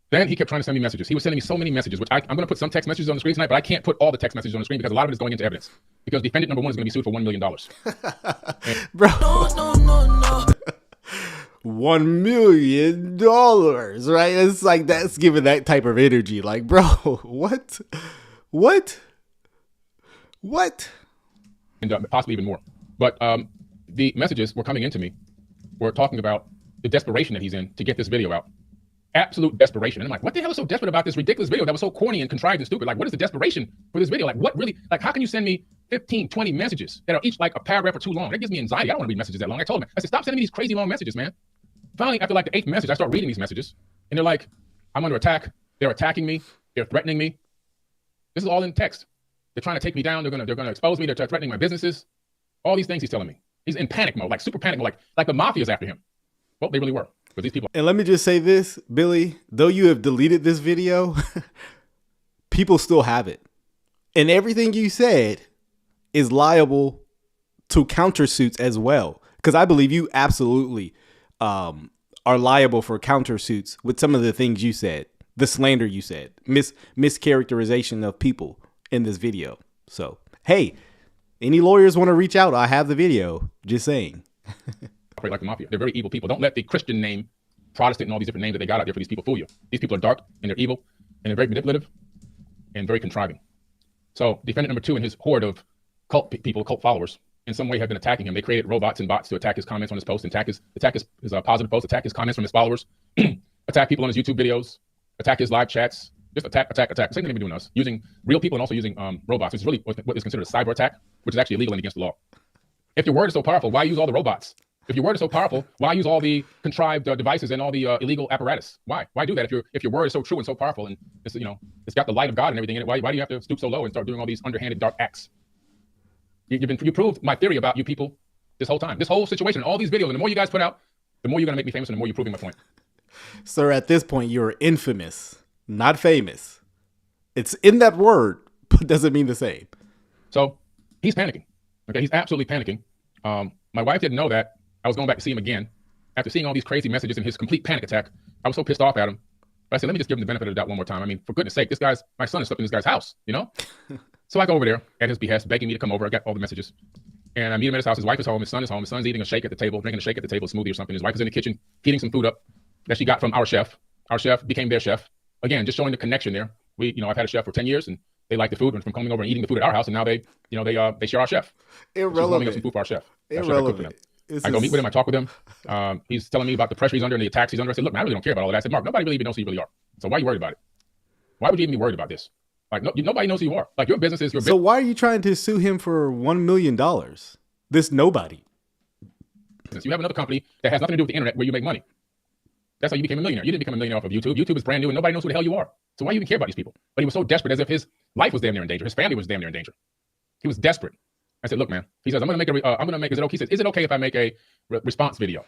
Then he kept trying to send me messages. He was sending me so many messages, which I'm going to put some text messages on the screen tonight, but I can't put all the text messages on the screen because a lot of it is going into evidence. Because defendant number 1 is going to be sued for $1 million. Bro. No. $1 million, right? It's like that's giving that type of energy. Like, bro, what? And possibly even more. But the messages were coming into me. We're talking about the desperation that he's in to get this video out. Absolute desperation. And I'm like, what the hell is so desperate about this ridiculous video that was so corny and contrived and stupid? Like, what is the desperation for this video? Like, what really, like, how can you send me 15, 20 messages that are each like a paragraph or too long? That gives me anxiety. I don't want to read messages that long. I told him, I said, stop sending me these crazy long messages, man. Finally, after like the 8th message, I start reading these messages and they're like, I'm under attack. They're attacking me. They're threatening me. This is all in text. They're trying to take me down. They're going to expose me. They're threatening my businesses. All these things he's telling me. He's in panic mode, like super panic mode, like the mafia's after him. Well, they really were. But these people. And let me just say this, Billy, though you have deleted this video, people still have it. And everything you said is liable to countersuits as well. Because I believe you absolutely are liable for countersuits with some of the things you said, the slander you said, mischaracterization of people in this video. So, hey, Any lawyers want to reach out, I have the video. Just saying. Operate like the mafia. They're very evil people. Don't let the Christian name, Protestant, and all these different names that they got out there for these people fool you. These people are dark and they're evil and they're very manipulative and very contriving. So defendant number 2 and his horde of cult people, cult followers, in some way have been attacking him. They created robots and bots to attack his comments on his posts, attack his positive posts, attack his comments from his followers, attack people on his YouTube videos, attack his live chats, just attack. Same thing they've been doing to us, using real people and also using robots, which is really what is considered a cyber attack, which is actually illegal and against the law. If your word is so powerful, why use all the robots? If your word is so powerful, why use all the contrived devices and all the illegal apparatus? Why do that? If your word is so true and so powerful and it's, it's got the light of God and everything in it, why do you have to stoop so low and start doing all these underhanded dark acts? You proved my theory about you people this whole time, this whole situation, all these videos. And the more you guys put out, the more you're going to make me famous and the more you're proving my point. Sir, at this point, you're infamous, not famous. It's in that word, but doesn't mean the same. So he's panicking. Okay, he's absolutely panicking. My wife didn't know that I was going back to see him again. After seeing all these crazy messages and his complete panic attack, I was so pissed off at him. But I said, let me just give him the benefit of the doubt one more time. I mean, for goodness sake, my son has slept in this guy's house, So I go over there at his behest, begging me to come over. I got all the messages. And I meet him at his house. His wife is home. His son is home. His son's eating a shake at the table, drinking a shake at the table, a smoothie or something. His wife is in the kitchen, heating some food up that she got from our chef. Our chef became their chef. Again, just showing the connection there. I've had a chef for 10 years and they like the food and from coming over and eating the food at our house. And now they share our chef. Irrelevant. Warming up some food for our chef. Irrelevant. I go meet with him. I talk with him. He's telling me about the pressure he's under and the attacks he's under. I said, look, man, I really don't care about all that. I said, Mark, nobody really even knows who you really are. So why are you worried about it? Why would you even be worried about this? Like, nobody knows who you are. Like, your business is your business. So why are you trying to sue him for $1 million? This nobody. You have another company that has nothing to do with the internet where you make money. That's how you became a millionaire. You didn't become a millionaire off of YouTube. YouTube is brand new and nobody knows who the hell you are. So why do you even care about these people? But he was so desperate, as if his life was damn near in danger. His family was damn near in danger. He was desperate. I said, look, man. He says, I'm going to make is it okay? He says, is it okay if I make a response video?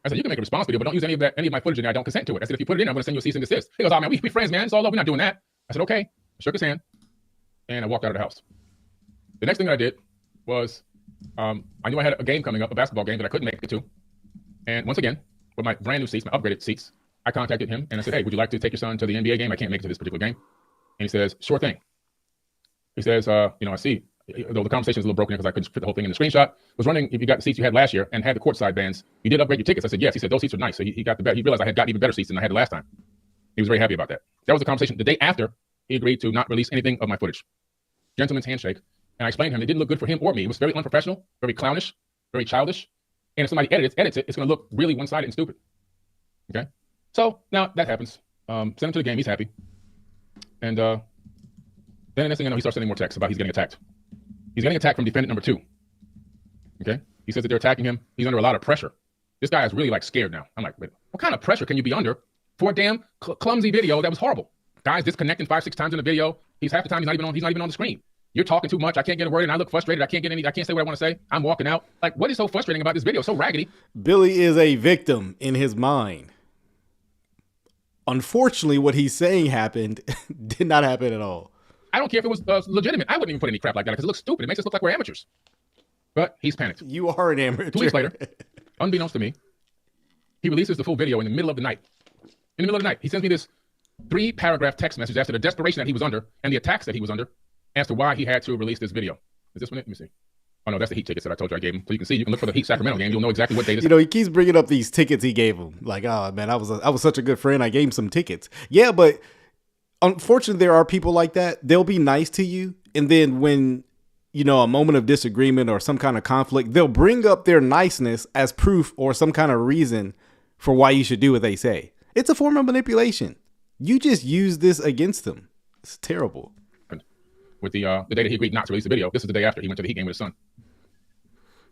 I said, you can make a response video, but don't use any of my footage in there. I don't consent to it. I said, if you put it in, I'm going to send you a cease and desist. He goes, oh man, we friends, man. It's all over. We're not doing that. I said, okay. I shook his hand and I walked out of the house. The next thing that I did was, I knew I had a game coming up, a basketball game that I couldn't make it to. And once again, with my brand new seats, my upgraded seats, I contacted him and I said, hey, would you like to take your son to the NBA game? I can't make it to this particular game. And he says, sure thing. He says, I see, though the conversation is a little broken because I couldn't fit the whole thing in the screenshot, was running if you got the seats you had last year and had the courtside bands, you did upgrade your tickets. I said, yes. He said, those seats are nice. So he got the better. He realized I had got even better seats than I had the last time. He was very happy about that. That was the conversation. The day after, he agreed to not release anything of my footage. Gentleman's handshake. And I explained to him it didn't look good for him or me. It was very unprofessional, very clownish, very childish. And if somebody edits it, it's going to look really one-sided and stupid. Okay? So now that happens. Send him to the game. He's happy. And then the next thing I know, he starts sending more texts about he's getting attacked. He's getting attacked from defendant number 2. Okay? He says that they're attacking him. He's under a lot of pressure. This guy is really like scared now. I'm like, wait, what kind of pressure can you be under for a damn clumsy video that was horrible? Guys disconnecting 5-6 times in the video. He's half the time he's not even on the screen. You're talking too much. I can't get a word in. I look frustrated. I can't say what I want to say. I'm walking out. Like, what is so frustrating about this video? So raggedy. Billy is a victim in his mind. Unfortunately, what he's saying happened did not happen at all. I don't care if it was legitimate. I wouldn't even put any crap like that because it looks stupid. It makes us look like we're amateurs. But he's panicked. You are an amateur. 2 weeks later, unbeknownst to me, he releases the full video in the middle of the night. In the middle of the night, he sends me this 3-paragraph text message after the desperation that he was under and the attacks that he was under as to why he had to release this video. Is this one it? Let me see. Oh no, that's the Heat tickets that I told you I gave him. So you can see, you can look for the Heat Sacramento game. You'll know exactly what date it is. He keeps bringing up these tickets he gave him. Like, oh man, I was such a good friend. I gave him some tickets. Yeah, but unfortunately, there are people like that. They'll be nice to you, and then when a moment of disagreement or some kind of conflict, they'll bring up their niceness as proof or some kind of reason for why you should do what they say. It's a form of manipulation. You just use this against them. It's terrible. With the day that he agreed not to release the video, this is the day after he went to the Heat game with his son.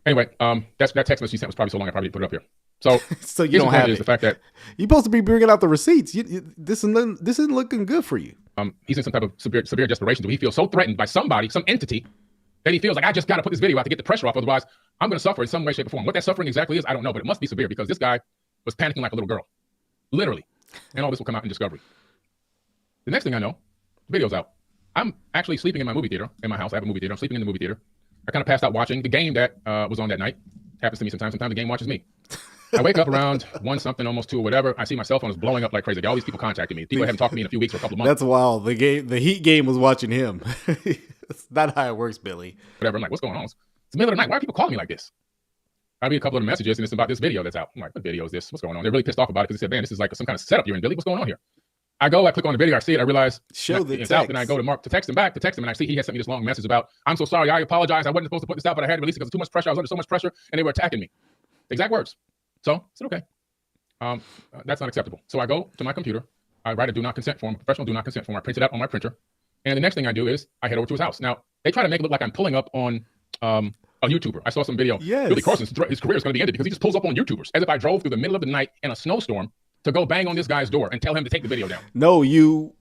Anyway, that text message he sent was probably so long I probably put it up here. So, so you don't have the fact that you're supposed to be bringing out the receipts. This isn't looking good for you. He's in some type of severe desperation. He feels so threatened by somebody, some entity, that he feels like I just got to put this video out to get the pressure off. Otherwise, I'm going to suffer in some way, shape, or form. What that suffering exactly is, I don't know, but it must be severe because this guy was panicking like a little girl, literally. And all this will come out in Discovery. The next thing I know, the video's out. I'm actually sleeping in my movie theater, in my house. I have a movie theater. I'm sleeping in the movie theater. I kind of passed out watching the game that was on that night. Happens to me sometimes. Sometimes the game watches me. I wake up around 1 something, almost 2 or whatever. I see my cell phone is blowing up like crazy. All these people contacting me. People haven't talked to me in a few weeks or a couple of months. That's wild. The Heat game was watching him. That's not how it works, Billy. Whatever. I'm like, what's going on? It's the middle of the night. Why are people calling me like this? I read a couple of the messages, and it's about this video that's out. I'm like, what video is this? What's going on? They're really pissed off about it because they said, man, this is like some kind of setup you're in, Billy. What's going on here? I click on the video, I see it, I realize it's out, and I go to Mark to text him, and I see he has sent me this long message about, I'm so sorry, I apologize, I wasn't supposed to put this out, but I had to release it because of too much pressure, I was under so much pressure, and they were attacking me. Exact words. So I said, okay, that's not acceptable. So I go to my computer, I write a do not consent form, professional do not consent form, I print it out on my printer, and the next thing I do is I head over to his house. Now, they try to make it look like I'm pulling up on a YouTuber. I saw some video. Yes. Billy Carson's his career is going to be ended because he just pulls up on YouTubers, as if I drove through the middle of the night in a snowstorm to go bang on this guy's door and tell him to take the video down. No, you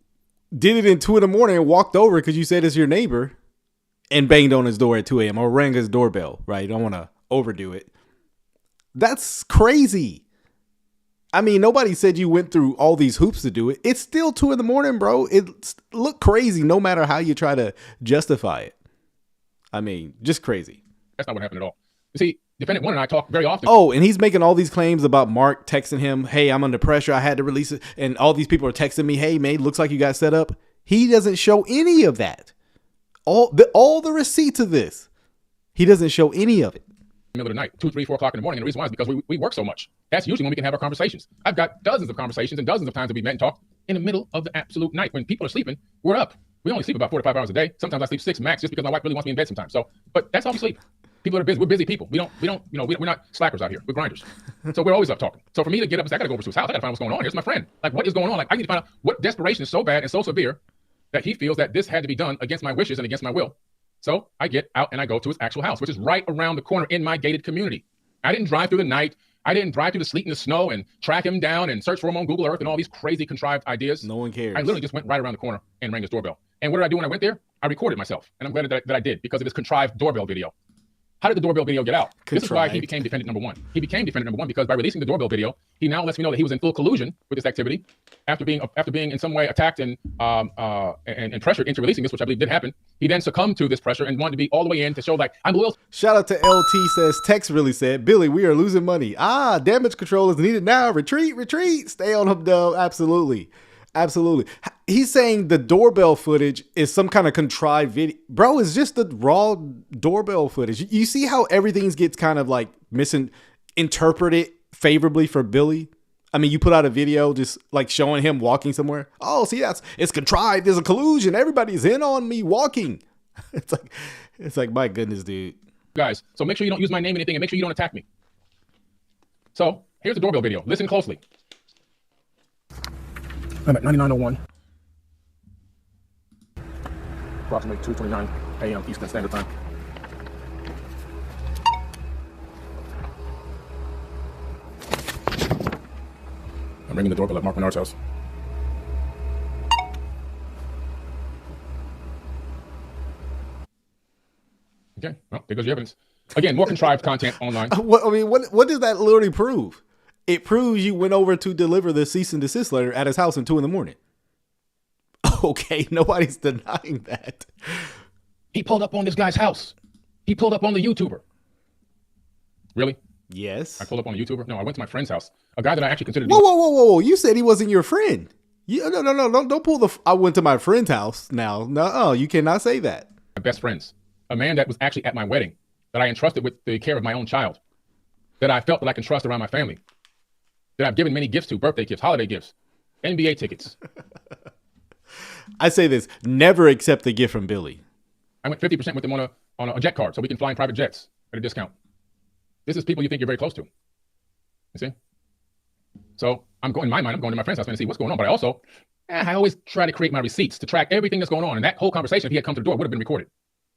did it in 2 a.m. and walked over because you said it's your neighbor and banged on his door at 2 a.m. or rang his doorbell, right? You don't want to overdo it. That's crazy. I mean, nobody said you went through all these hoops to do it. It's still 2 a.m, bro. It look crazy no matter how you try to justify it. I mean, just crazy. That's not what happened at all. You see, Defendant 1 and I talk very often. Oh, and he's making all these claims about Mark texting him, hey, I'm under pressure, I had to release it. And all these people are texting me, hey, man, looks like you got set up. He doesn't show any of that. All the receipts of this. He doesn't show any of it. Middle of the night, 2, 3, 4 o'clock in the morning. And the reason why is because we work so much. That's usually when we can have our conversations. I've got dozens of conversations and dozens of times that we met and talked in the middle of the absolute night. When people are sleeping, we're up. We only sleep about 4 to 5 hours a day. Sometimes I sleep 6 max just because my wife really wants me in bed sometimes. So, but that's how we sleep. People are busy. We're busy people. We don't, we're not slackers out here. We're grinders. So we're always up talking. So for me to get up and say, I got to go over to his house. I got to find what's going on. Here's my friend. Like, what is going on? Like, I need to find out what desperation is so bad and so severe that he feels that this had to be done against my wishes and against my will. So I get out and I go to his actual house, which is right around the corner in my gated community. I didn't drive through the night. I didn't drive through the sleet and the snow and track him down and search for him on Google Earth and all these crazy contrived ideas. No one cares. I literally just went right around the corner and rang his doorbell. And what did I do when I went there? I recorded myself. And I'm glad that I did because of this contrived doorbell video. How did the doorbell video get out? This is why he became defendant number 1. He became defendant number 1 because by releasing the doorbell video, he now lets me know that he was in full collusion with this activity after being in some way attacked and pressured into releasing this, which I believe did happen. He then succumbed to this pressure and wanted to be all the way in to show like, I'm loyal. Shout out to LT says, Tex really said, Billy, we are losing money. Damage control is needed now. Retreat. Stay on him, Dub. Absolutely. He's saying the doorbell footage is some kind of contrived video. Bro, it's just the raw doorbell footage. You see how everything gets kind of like misinterpreted favorably for Billy? I mean, you put out a video just like showing him walking somewhere. Oh, see, it's contrived. There's a collusion. Everybody's in on me walking. It's like, my goodness, dude. Guys, so make sure you don't use my name or anything and make sure you don't attack me. So here's the doorbell video. Listen closely. I'm at 9901. Approximately 2:29 a.m. Eastern Standard Time. I'm ringing the doorbell at Mark Menard's house. Okay, well, there goes your evidence. Again, more contrived content online. What does that literally prove? It proves you went over to deliver the cease and desist letter at his house at 2 a.m. Okay, nobody's denying that. He pulled up on this guy's house. He pulled up on the YouTuber. Really? Yes. I pulled up on a YouTuber? No, I went to my friend's house. A guy that I actually considered. Whoa. You said he wasn't your friend. No. Don't pull I went to my friend's house now. No, you cannot say that. My best friends. A man that was actually at my wedding, that I entrusted with the care of my own child, that I felt that I can trust around my family, that I've given many gifts to, birthday gifts, holiday gifts, NBA tickets. I say this, never accept a gift from Billy. I went 50% with him on a jet card so we can fly in private jets at a discount. This is people you think you're very close to. You see? So in my mind, I'm going to my friend's house and see what's going on. But I always try to create my receipts to track everything that's going on. And that whole conversation, if he had come to the door, would have been recorded.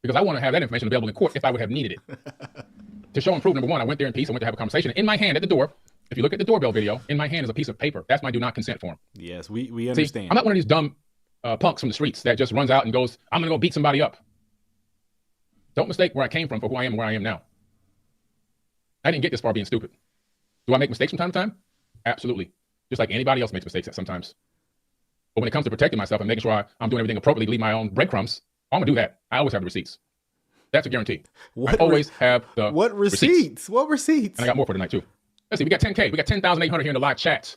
Because I want to have that information available in court if I would have needed it. To show and prove, number 1, I went there in peace. I went to have a conversation. In my hand at the door, if you look at the doorbell video, in my hand is a piece of paper. That's my do not consent form. Yes, we understand. See, I'm not one of these dumb punks from the streets that just runs out and goes, I'm going to go beat somebody up. Don't mistake where I came from for who I am and where I am now. I didn't get this far being stupid. Do I make mistakes from time to time? Absolutely. Just like anybody else makes mistakes sometimes. But when it comes to protecting myself and making sure I'm doing everything appropriately, leave my own breadcrumbs, I'm going to do that. I always have the receipts. That's a guarantee. I always have the receipts. What receipts? And I got more for tonight too. Let's see, we got 10K. We got 10,800 here in the live chat.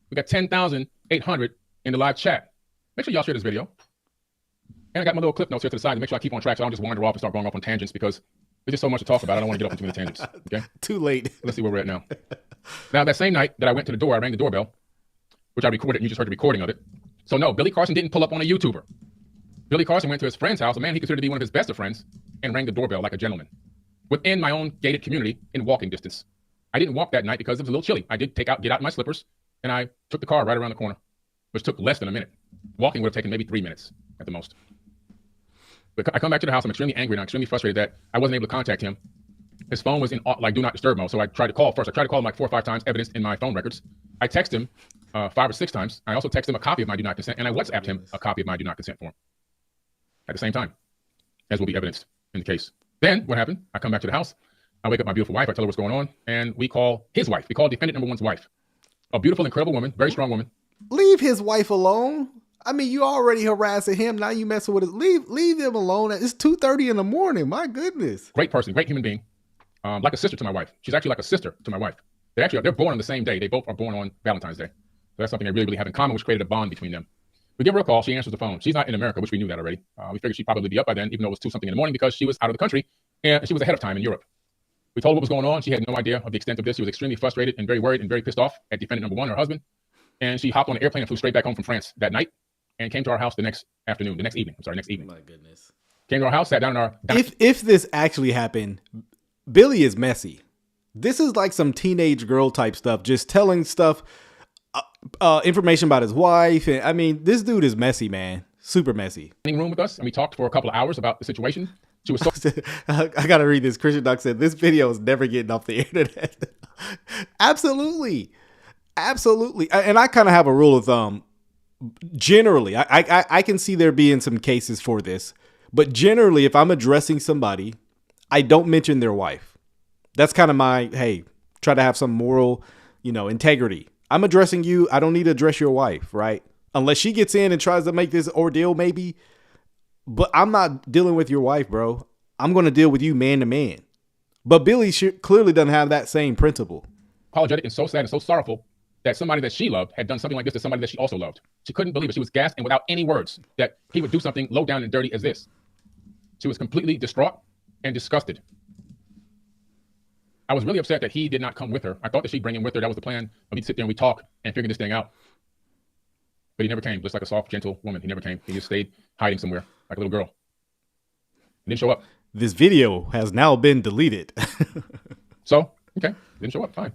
We got 10,800 in the live chat. Make sure y'all share this video. And I got my little clip notes here to the side to make sure I keep on track so I don't just wander off and start going off on tangents because there's just so much to talk about. I don't want to get off on too many tangents. Okay? Too late. Let's see where we're at now. Now, that same night that I went to the door, I rang the doorbell, which I recorded, and you just heard the recording of it. So no, Billy Carson didn't pull up on a YouTuber. Billy Carson went to his friend's house, a man he considered to be one of his best of friends, and rang the doorbell like a gentleman within my own gated community in walking distance. I didn't walk that night because it was a little chilly. I did get out in my slippers, and I took the car right around the corner, which took less than a minute. Walking would have taken maybe 3 minutes at the most. But I come back to the house. I'm extremely angry and I'm extremely frustrated that I wasn't able to contact him. His phone was in like do not disturb mode. So I tried to call first. I tried to call him like 4 or 5 times, evidenced in my phone records. I texted him 5 or 6 times. I also texted him a copy of my do not consent, and I WhatsApped him a copy of my do not consent form at the same time, as will be evidenced in the case. Then what happened? I come back to the house. I wake up my beautiful wife. I tell her what's going on, and we call his wife. We call defendant number one's wife, a beautiful, incredible woman, very strong woman. Leave his wife alone. I mean, you already harassing him. Now you messing with it. Leave him alone. It's 2:30 in the morning. My goodness. Great person, great human being. Like a sister to my wife. She's actually like a sister to my wife. They're born on the same day. They both are born on Valentine's Day. So that's something they really, really have in common, which created a bond between them. We give her a call. She answers the phone. She's not in America, which we knew that already. We figured she'd probably be up by then, even though it was 2-something in the morning, because she was out of the country and she was ahead of time in Europe. We told her what was going on. She had no idea of the extent of this. She was extremely frustrated and very worried and very pissed off at defendant number one, her husband. And she hopped on an airplane and flew straight back home from France that night and came to our house next evening. My goodness. Came to our house, sat down in our... If this actually happened, Billy is messy. This is like some teenage girl type stuff, just telling stuff, information about his wife. And I mean, this dude is messy, man. Super messy. Room with us, and we talked for a couple of hours about the situation. She was so... I gotta read this. Christian Doc said, this video is never getting off the internet. Absolutely. And I kind of have a rule of thumb. Generally, I can see there being some cases for this, but generally, if I'm addressing somebody, I don't mention their wife. That's kind of my, hey, try to have some moral, integrity. I'm addressing you. I don't need to address your wife, right? Unless she gets in and tries to make this ordeal, maybe. But I'm not dealing with your wife, bro. I'm going to deal with you man to man. But Billy clearly doesn't have that same principle. Apologetic and so sad and so sorrowful that somebody that she loved had done something like this to somebody that she also loved. She couldn't believe it. She was gasped and without any words that he would do something low down and dirty as this. She was completely distraught and disgusted. I was really upset that he did not come with her. I thought that she'd bring him with her. That was the plan. We'd sit there and we'd talk and figure this thing out. But he never came, just like a soft, gentle woman. He never came. He just stayed hiding somewhere like a little girl. He didn't show up. This video has now been deleted. So, okay, didn't show up, fine.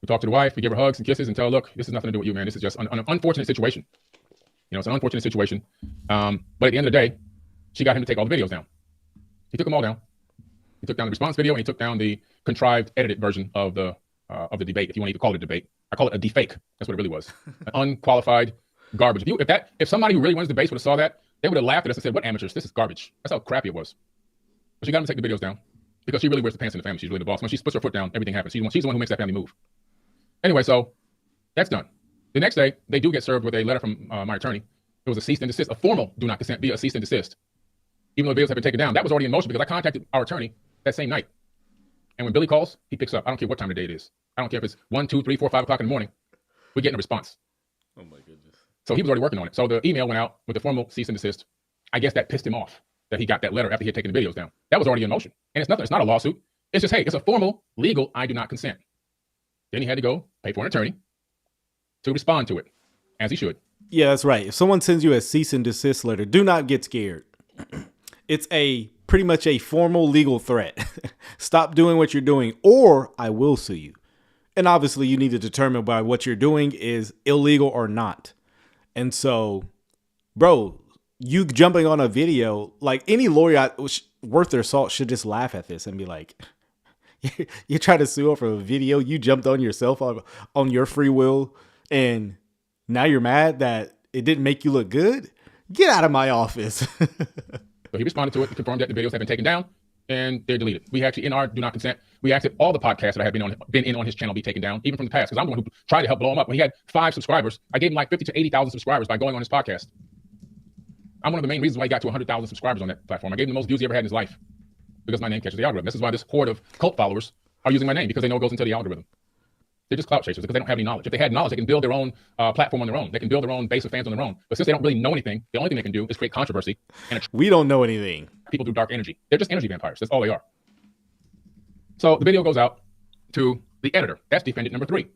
We talked to the wife, we give her hugs and kisses and tell her, look, this has nothing to do with you, man. This is just an unfortunate situation. It's an unfortunate situation. But at the end of the day, she got him to take all the videos down. He took them all down. He took down the response video and he took down the contrived, edited version of the debate, if you want to even call it a debate. I call it a defake. That's what it really was. An unqualified garbage. If somebody who really wins debates would have saw that, they would have laughed at us and said, what amateurs? This is garbage. That's how crappy it was. But she got him to take the videos down because she really wears the pants in the family. She's really the boss. When she puts her foot down, everything happens. She's the one who makes that family move. Anyway, so that's done. The next day, they do get served with a letter from my attorney. It was a cease and desist, a formal do not consent via a cease and desist. Even though the videos have been taken down, that was already in motion because I contacted our attorney that same night. And when Billy calls, he picks up. I don't care what time of day it is. I don't care if it's 1, 2, 3, 4, 5 o'clock in the morning. We're getting a response. Oh my goodness. So he was already working on it. So the email went out with the formal cease and desist. I guess that pissed him off that he got that letter after he had taken the videos down. That was already in motion. And it's nothing. It's not a lawsuit. It's just, hey, it's a formal, legal, I do not consent. Then he had to go pay for an attorney to respond to it, as he should. Yeah, that's right. If someone sends you a cease and desist letter, do not get scared. It's pretty much a formal legal threat. Stop doing what you're doing or I will sue you. And obviously you need to determine by what you're doing is illegal or not. And so, bro, you jumping on a video, like any lawyer worth their salt should just laugh at this and be like, you try to sue over a video you jumped on yourself on your free will, and now you're mad that it didn't make you look good? Get out of my office. So he responded to it and confirmed that the videos have been taken down and they're deleted. We actually, in our do not consent, we asked that all the podcasts that I have been in on his channel be taken down, even from the past, because I'm the one who tried to help blow him up. When he had 5 subscribers, I gave him like 50 to 80,000 subscribers by going on his podcast. I'm one of the main reasons why he got to 100,000 subscribers on that platform. I gave him the most views he ever had in his life because my name catches the algorithm. This is why this horde of cult followers are using my name, because they know it goes into the algorithm. They're just clout chasers because they don't have any knowledge. If they had knowledge, they can build their own platform on their own. They can build their own base of fans on their own. But since they don't really know anything, the only thing they can do is create controversy. And we don't know anything. People do dark energy. They're just energy vampires. That's all they are. So the video goes out to the editor. That's defendant number 3.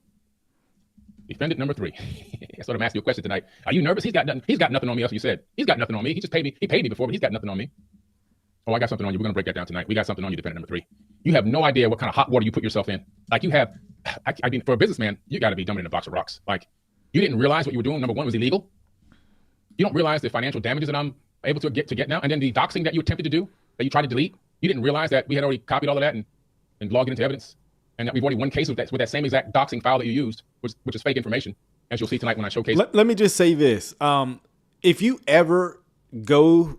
Defendant number 3. That's what I'm asking you a question tonight. Are you nervous? He's got nothing. He's got nothing on me. That's what you said. He's got nothing on me. He just paid me. He paid me before, but he's got nothing on me. Oh, I got something on you. We're going to break that down tonight. We got something on you, defendant number 3. You have no idea what kind of hot water you put yourself in. Like you have, I mean, for a businessman, you got to be dumbing in a box of rocks. Like you didn't realize what you were doing. Number 1 was illegal. You don't realize the financial damages that I'm able to get now. And then the doxing that you attempted to do, that you tried to delete. You didn't realize that we had already copied all of that and logged it into evidence. And that we've already won case with that same exact doxing file that you used, which is fake information, as you'll see tonight when I showcase. Let me just say this. If you ever go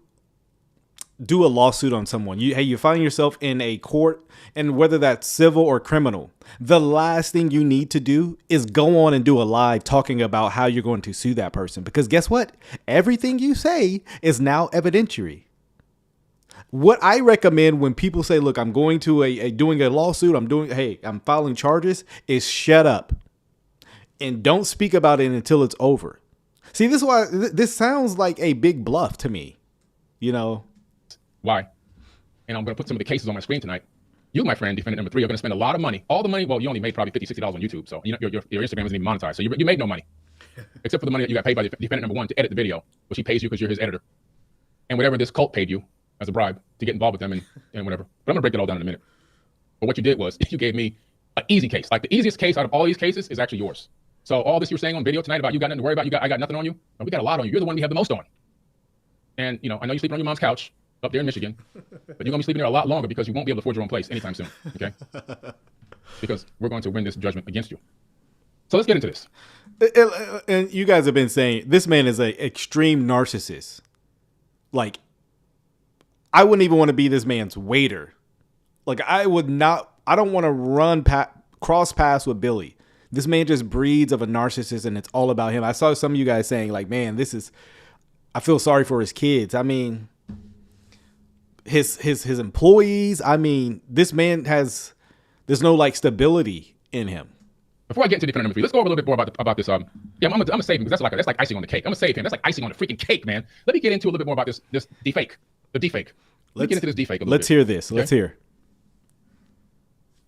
do a lawsuit on someone, you find yourself in a court, and whether that's civil or criminal, the last thing you need to do is go on and do a live talking about how you're going to sue that person. Because guess what? Everything you say is now evidentiary. What I recommend when people say, look, I'm going to doing a lawsuit, I'm filing charges, is shut up and don't speak about it until it's over. See, this is why this sounds like a big bluff to me, you know. Why? And I'm going to put some of the cases on my screen tonight. You, my friend, defendant number 3, are going to spend a lot of money. All the money, well, you only made probably $50, $60 on YouTube. So your Instagram isn't even monetized. So you made no money. Except for the money that you got paid by the defendant number 1 to edit the video, which he pays you because you're his editor. And whatever this cult paid you as a bribe to get involved with them and whatever. But I'm going to break that all down in a minute. But what you did was you gave me an easy case. Like the easiest case out of all these cases is actually yours. So all this you're saying on video tonight about you got nothing to worry about, I got nothing on you. No, we got a lot on you. You're the one we have the most on. And, you know, I know you're sleeping on your mom's couch up there in Michigan, but you're going to be sleeping there a lot longer because you won't be able to afford your own place anytime soon, okay? Because we're going to win this judgment against you. So let's get into this. And you guys have been saying this man is an extreme narcissist. Like, I wouldn't even want to be this man's waiter. Like, I don't want to cross paths with Billy. This man just breeds of a narcissist and it's all about him. I saw some of you guys saying like, man, I feel sorry for his kids. I mean, his employees. I mean, this man there's no like stability in him. Before I get into defendant number 3, let's go over a little bit more about this. I'm gonna save him because that's like icing on the cake. I'm gonna save him. That's like icing on the freaking cake, man. Let me get into a little bit more about this deepfake. The deepfake. Let's get into this deepfake a little bit. Let's hear this. Okay? Let's hear.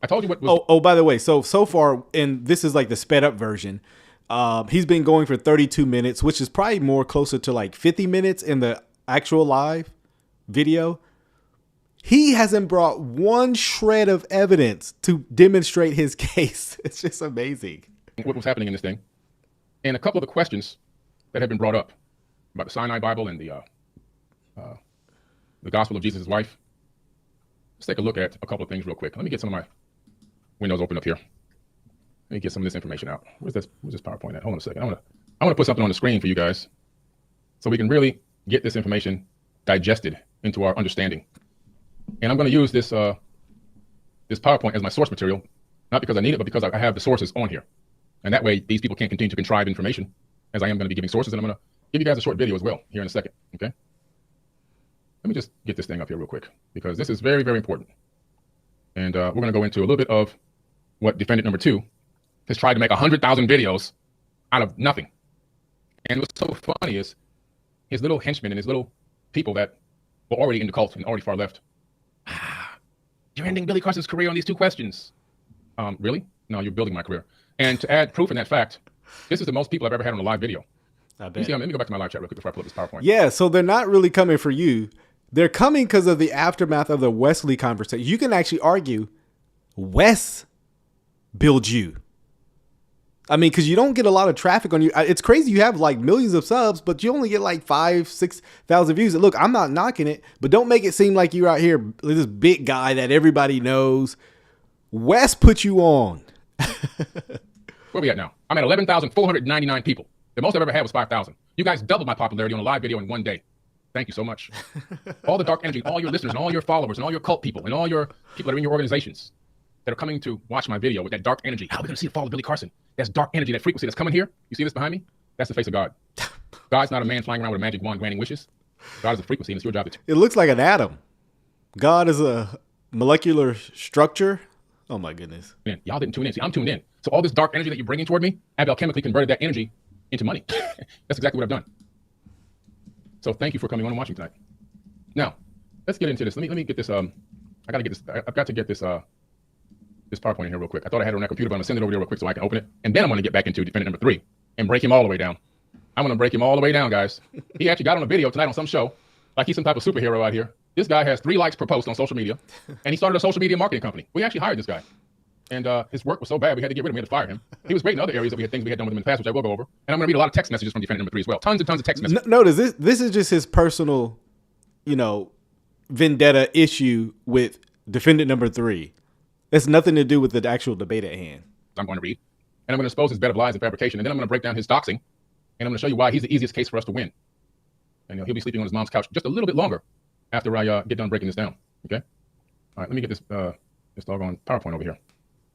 I told you what was... Oh, by the way, so far, and this is like the sped up version. He's been going for 32 minutes, which is probably more closer to like 50 minutes in the actual live video. He hasn't brought one shred of evidence to demonstrate his case. It's just amazing. What was happening in this thing. And a couple of the questions that have been brought up about the Sinai Bible and the gospel of Jesus' wife. Let's take a look at a couple of things real quick. Let me get some of my windows open up here. Let me get some of this information out. Where's this PowerPoint at? Hold on a second. I want to put something on the screen for you guys so we can really get this information digested into our understanding. And I'm going to use this PowerPoint as my source material, not because I need it, but because I have the sources on here. And that way, these people can't continue to contrive information, as I am going to be giving sources. And I'm going to give you guys a short video as well here in a second. Okay. Let me just get this thing up here real quick because this is very, very important. And we're going to go into a little bit of what defendant number 2 has tried to make 100,000 videos out of nothing. And what's so funny is his little henchmen and his little people that were already in the cult and already far left. You're ending Billy Carson's career on these 2 questions. Really? No, you're building my career. And to add proof in that fact, this is the most people I've ever had on a live video. Let me go back to my live chat real quick before I pull up this PowerPoint. Yeah, so they're not really coming for you. They're coming because of the aftermath of the Wesley conversation. You can actually argue Wes built you. I mean, because you don't get a lot of traffic on you. It's crazy. You have like millions of subs, but you only get like 5,000-6,000 views. And look, I'm not knocking it, but don't make it seem like you're out here this big guy that everybody knows. Wes put you on. Where are we at now? I'm at 11,499 people. The most I've ever had was 5,000. You guys doubled my popularity on a live video in one day. Thank you so much. All the dark energy, all your listeners and all your followers and all your cult people and all your people that are in your organizations that are coming to watch my video with that dark energy. How are we going to see the fall of Billy Carson? That's dark energy, that frequency that's coming here. You see this behind me? That's the face of God. God's not a man flying around with a magic wand granting wishes. God is a frequency, and it's your job to... It looks like an atom. God is a molecular structure. Oh, my goodness. Man, y'all didn't tune in. See, I'm tuned in. So all this dark energy that you're bringing toward me, I've alchemically converted that energy into money. That's exactly what I've done. So thank you for coming on and watching tonight. Now, let's get into this. Let me get this. I gotta get this. I've got to get this. This PowerPoint in here real quick. I thought I had it on that computer, but I'm gonna send it over there real quick so I can open it, and then I'm gonna get back into defendant number 3 and break him all the way down. I'm gonna break him all the way down, guys. He actually got on a video tonight on some show, like he's some type of superhero out here. This guy has 3 likes per post on social media, and he started a social media marketing company. We actually hired this guy, and his work was so bad we had to get rid of him. We had to fire him. He was great in other areas that we had things we had done with him in the past, which I will go over. And I'm gonna read a lot of text messages from defendant number 3 as well. Tons and tons of text messages. Notice this is just his personal, vendetta issue with defendant number 3. It's nothing to do with the actual debate at hand. I'm going to read, and I'm going to expose his bed of lies and fabrication, and then I'm going to break down his doxing, and I'm going to show you why he's the easiest case for us to win. And he'll be sleeping on his mom's couch just a little bit longer after I get done breaking this down. Okay. All right. Let me get this doggone PowerPoint over here. I'm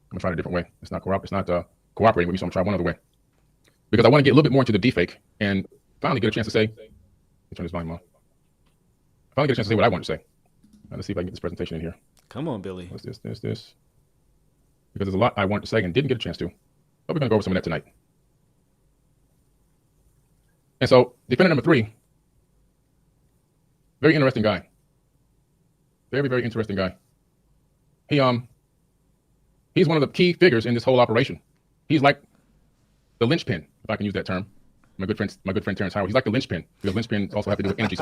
going to try it a different way. It's not cooperating with me, so I'm going to try one other way because I want to get a little bit more into the deepfake and finally get a chance to say. Let me turn this volume on. Finally get a chance to say what I want to say. Let's see if I can get this presentation in here. Come on, Billy. What's this? Because there's a lot I wanted to say and didn't get a chance to. But we're going to go over some of that tonight. And so, defendant number 3, very interesting guy. Very, very interesting guy. He's one of the key figures in this whole operation. He's like the linchpin, if I can use that term. My good friend Terrence Howard. He's like the linchpin because linchpins also have to do with energies.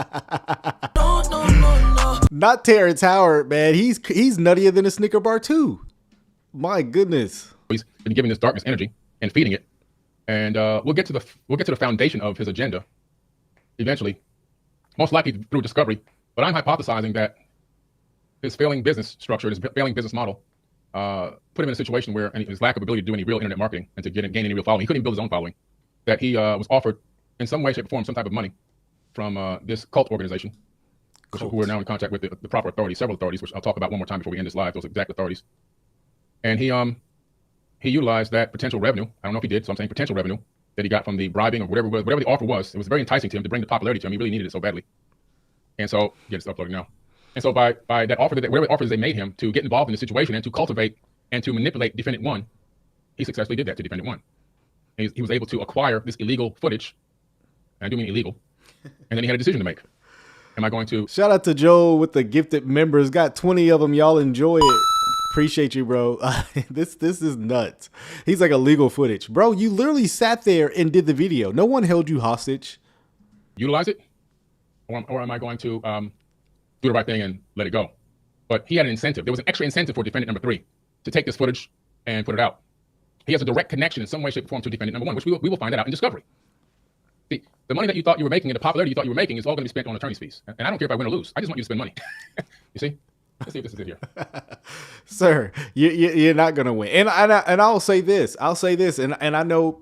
Not Terrence Howard, man. He's nuttier than a Snicker bar too. My goodness. He's been giving this darkness energy and feeding it, and we'll get to the foundation of his agenda eventually, most likely through discovery. But I'm hypothesizing that his failing business structure, his failing business model, put him in a situation where his lack of ability to do any real internet marketing and to gain any real following, he couldn't even build his own following. That he was offered in some way, shape, or form some type of money from this cult organization, who are now in contact with the proper authorities, several authorities, which I'll talk about one more time before we end this live, those exact authorities. And he utilized that potential revenue. I don't know if he did, so I'm saying potential revenue that he got from the bribing or whatever the offer was. It was very enticing to him to bring the popularity to him. He really needed it so badly. And so, get it uploading now. And so by that offer, whatever offers they made him to get involved in the situation and to cultivate and to manipulate defendant 1, he successfully did that to defendant 1. And he was able to acquire this illegal footage. And I do mean illegal. And then he had a decision to make. Am I going to... Shout out to Joe with the gifted members. Got 20 of them. Y'all enjoy it. Appreciate you, bro. This is nuts. He's like illegal footage. Bro, you literally sat there and did the video. No one held you hostage. Utilize it? Or am I going to do the right thing and let it go? But he had an incentive. There was an extra incentive for defendant number 3 to take this footage and put it out. He has a direct connection in some way, shape, or form to defendant number 1, which we will find that out in discovery. See, the money that you thought you were making and the popularity you thought you were making is all going to be spent on attorney's fees. And I don't care if I win or lose. I just want you to spend money. You see? Let's see if this is it here. Sir, you're not going to win. And I'll say this. And I know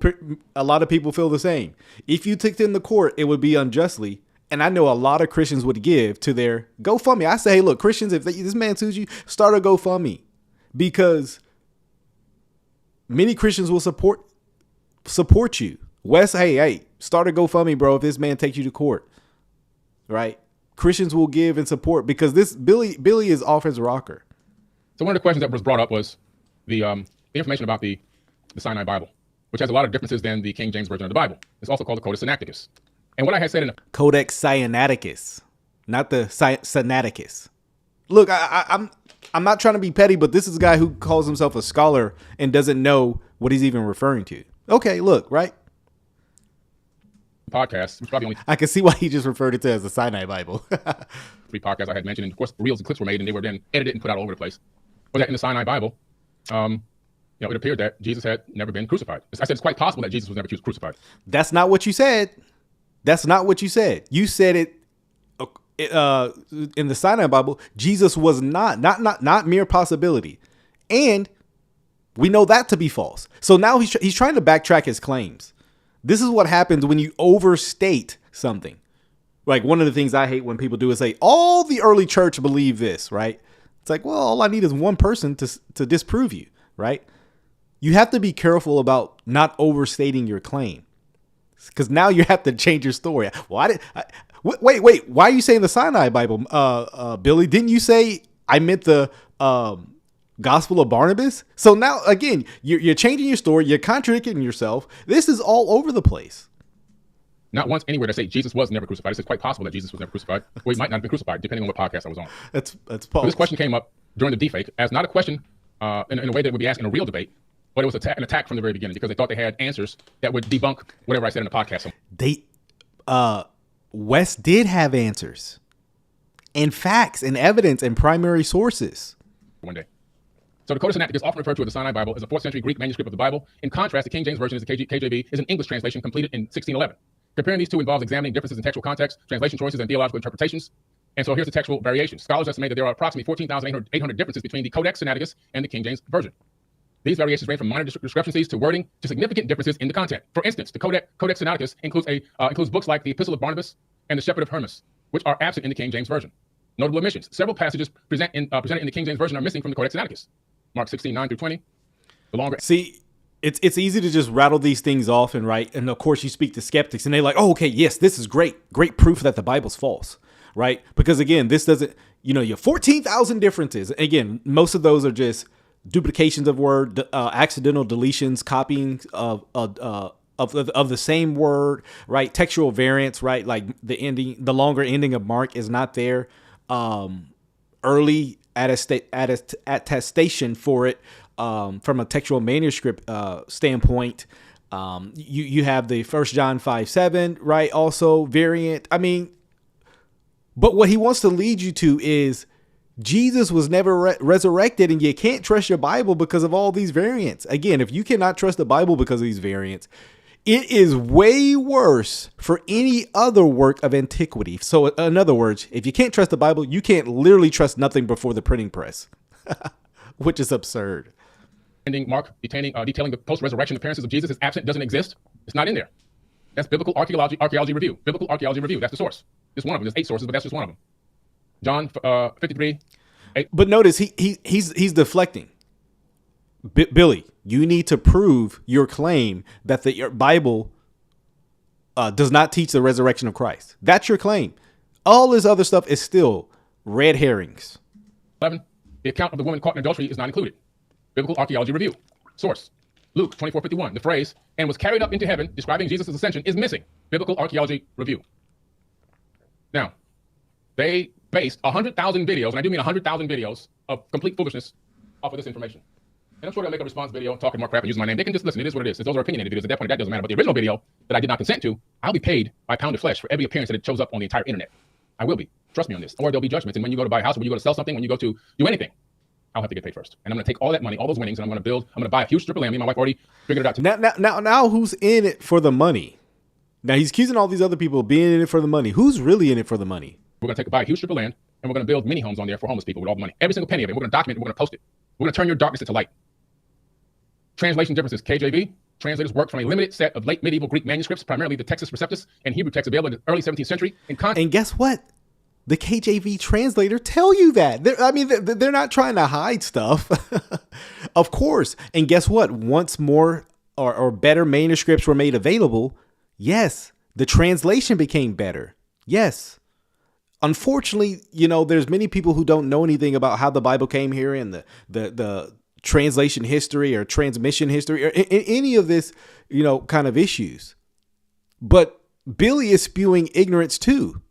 a lot of people feel the same. If you took them to court, it would be unjustly. And I know a lot of Christians would give to their GoFundMe. I say, hey, look, Christians, if this man sues you, start a GoFundMe. Because many Christians will support you. Wes, hey, start a GoFundMe, bro, if this man takes you to court. Right? Christians will give and support because this Billy is off his rocker. So one of the questions that was brought up was the information about the Sinai Bible, which has a lot of differences than the King James Version of the Bible. It's also called the Codex Sinaiticus. And what I had said in the Codex Sinaiticus, not the Sinaiticus. Look, I'm not trying to be petty, but this is a guy who calls himself a scholar and doesn't know what he's even referring to. Okay, look, right? Podcast, which probably only I can see why he just referred it to as the Sinai Bible. 3 podcasts I had mentioned, and of course reels and clips were made and they were then edited and put out all over the place. But that in the Sinai Bible, it appeared that Jesus had never been crucified. I said it's quite possible that Jesus was never crucified. That's not what you said. That's not what you said. You said it in the Sinai Bible. Jesus was not mere possibility, and we know that to be false. So now he's trying to backtrack his claims. This is what happens when you overstate something. Like one of the things I hate when people do is say, all the early church believe this, right? It's like, well, all I need is one person to disprove you, right? You have to be careful about not overstating your claim because now you have to change your story. Well, wait, why are you saying the Sinai Bible, Billy? Didn't you say I meant the Gospel of Barnabas. So now again, you're changing your story. You're contradicting yourself. This is all over the place. Not once anywhere to say Jesus was never crucified. It's quite possible that Jesus was never crucified. Well, he might not have been crucified, depending on what podcast I was on. That's So this question came up during the defake as not a question in a way that would be asked in a real debate, but it was an attack from the very beginning because they thought they had answers that would debunk whatever I said in the podcast. West did have answers and facts and evidence and primary sources. One day. So the Codex Sinaiticus, often referred to as the Sinai Bible, is a 4th century Greek manuscript of the Bible. In contrast, the King James Version, KJV, is an English translation completed in 1611. Comparing these two involves examining differences in textual context, translation choices, and theological interpretations. And so here's the textual variations. Scholars estimate that there are approximately 14,800 differences between the Codex Sinaiticus and the King James Version. These variations range from minor discrepancies to wording to significant differences in the content. For instance, the Codex Sinaiticus includes books like the Epistle of Barnabas and the Shepherd of Hermas, which are absent in the King James Version. Notable omissions. Several passages presented in the King James Version are missing from the Codex Sinaiticus. Mark 16:9-20. The longer. See, it's easy to just rattle these things off and right. And of course, you speak to skeptics and they're like, oh, okay, yes, this is great proof that the Bible's false, right? Because again, this doesn't, you have 14,000 differences. Again, most of those are just duplications of word, accidental deletions, copying of the same word, right? Textual variants, right? Like the longer ending of Mark is not there. Early attestation for it from a textual manuscript standpoint. You have the 1 John 5:7, right? Also variant. I mean, but what he wants to lead you to is Jesus was never resurrected, and you can't trust your Bible because of all these variants. Again, if you cannot trust the Bible because of these variants, it is way worse for any other work of antiquity. So in other words, if you can't trust the Bible, you can't literally trust nothing before the printing press, which is absurd. Mark detailing the post-resurrection appearances of Jesus is absent, doesn't exist. It's not in there. That's biblical archaeology review. Biblical archaeology review. That's the source. It's one of them. There's 8 sources, but that's just one of them. John 53. 8. But notice he's deflecting. Billy, you need to prove your claim that your Bible does not teach the resurrection of Christ. That's your claim. All this other stuff is still red herrings. 11. The account of the woman caught in adultery is not included. Biblical archaeology review. Source. Luke 24:51. The phrase, and was carried up into heaven, describing Jesus' ascension, is missing. Biblical archaeology review. Now, they based 100,000 videos, and I do mean 100,000 videos of complete foolishness off of this information. And I'm sure they'll make a response video talking more crap and using my name. They can just listen. It is what it is. Those are opinionated videos. At that point, that doesn't matter. But the original video that I did not consent to, I'll be paid by pound of flesh for every appearance that it shows up on the entire internet. I will be. Trust me on this. Or there'll be judgments. And when you go to buy a house, or when you go to sell something, when you go to do anything, I'll have to get paid first. And I'm going to take all that money, all those winnings, and I'm going to buy a huge strip of land. Me and my wife already figured it out. Now, who's in it for the money? Now, he's accusing all these other people of being in it for the money. Who's really in it for the money? We're going to buy a huge strip of land, and we're going to build mini homes on there for homeless people with all the money. Every single penny of it. We're going to document it. We're going to post it. We're going to turn your darkness into light. Translation differences. KJV. Translators worked from a limited set of late medieval Greek manuscripts, primarily the Textus Receptus and Hebrew texts available in the early 17th century. And guess what? The KJV translator tell you that. They're not trying to hide stuff. Of course. And guess what? Once more or better manuscripts were made available, yes, the translation became better. Yes. Unfortunately, there's many people who don't know anything about how the Bible came here and the translation history or transmission history or any of this, kind of issues. But Billy is spewing ignorance too.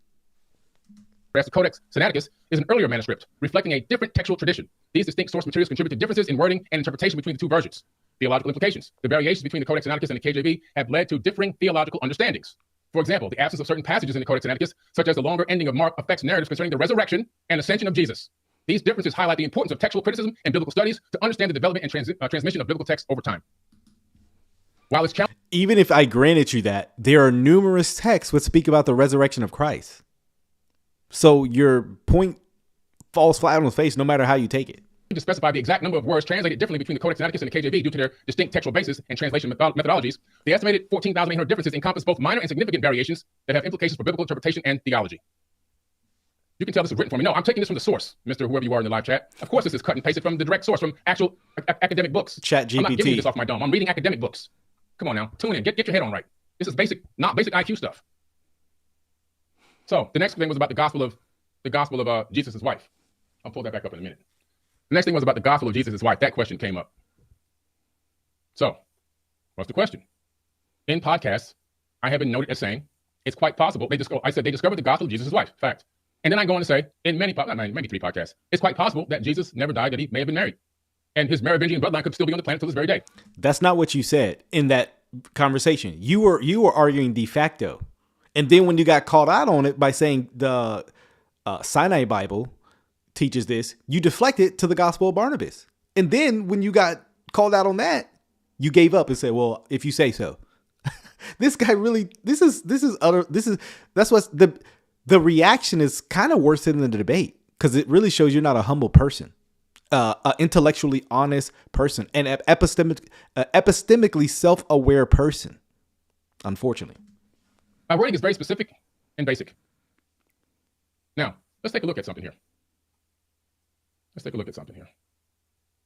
The Codex Sinaiticus is an earlier manuscript reflecting a different textual tradition. These distinct source materials contribute to differences in wording and interpretation between the two versions. Theological implications. The variations between the Codex Sinaiticus and the KJV have led to differing theological understandings. For example, the absence of certain passages in the Codex Sinaiticus, such as the longer ending of Mark, affects narratives concerning the resurrection and ascension of Jesus. These differences highlight the importance of textual criticism and biblical studies to understand the development and transmission of biblical texts over time. While it's challenging, even if I granted you that, there are numerous texts which speak about the resurrection of Christ. So your point falls flat on its face no matter how you take it. To specify the exact number of words translated differently between the Codex Sinaiticus and the KJV due to their distinct textual basis and translation methodologies, the estimated 14,800 differences encompass both minor and significant variations that have implications for biblical interpretation and theology. You can tell this is written for me. No, I'm taking this from the source, Mr. Whoever you are in the live chat. Of course, this is cut and pasted from the direct source, from actual academic books. Chat GPT. I'm not giving you this off my dome. I'm reading academic books. Come on now, tune in. Get your head on right. This is not basic IQ stuff. So the next thing was about the gospel of Jesus' wife. I'll pull that back up in a minute. The next thing was about the gospel of Jesus' wife. That question came up. So, what's the question? In podcasts, I have been noted as saying it's quite possible. I said they discovered the gospel of Jesus' wife. Fact. And then I go on to say in maybe 3 podcasts, it's quite possible that Jesus never died, that he may have been married. And his Merovingian bloodline could still be on the planet till this very day. That's not what you said in that conversation. You were arguing de facto. And then when you got called out on it by saying the Sinai Bible teaches this, you deflected to the Gospel of Barnabas. And then when you got called out on that, you gave up and said, well, if you say so. This guy really, that's what's the reaction is kind of worse than the debate, because it really shows you're not a humble person, an intellectually honest person, and epistemically self-aware person, unfortunately. My wording is very specific and basic. Now, let's take a look at something here.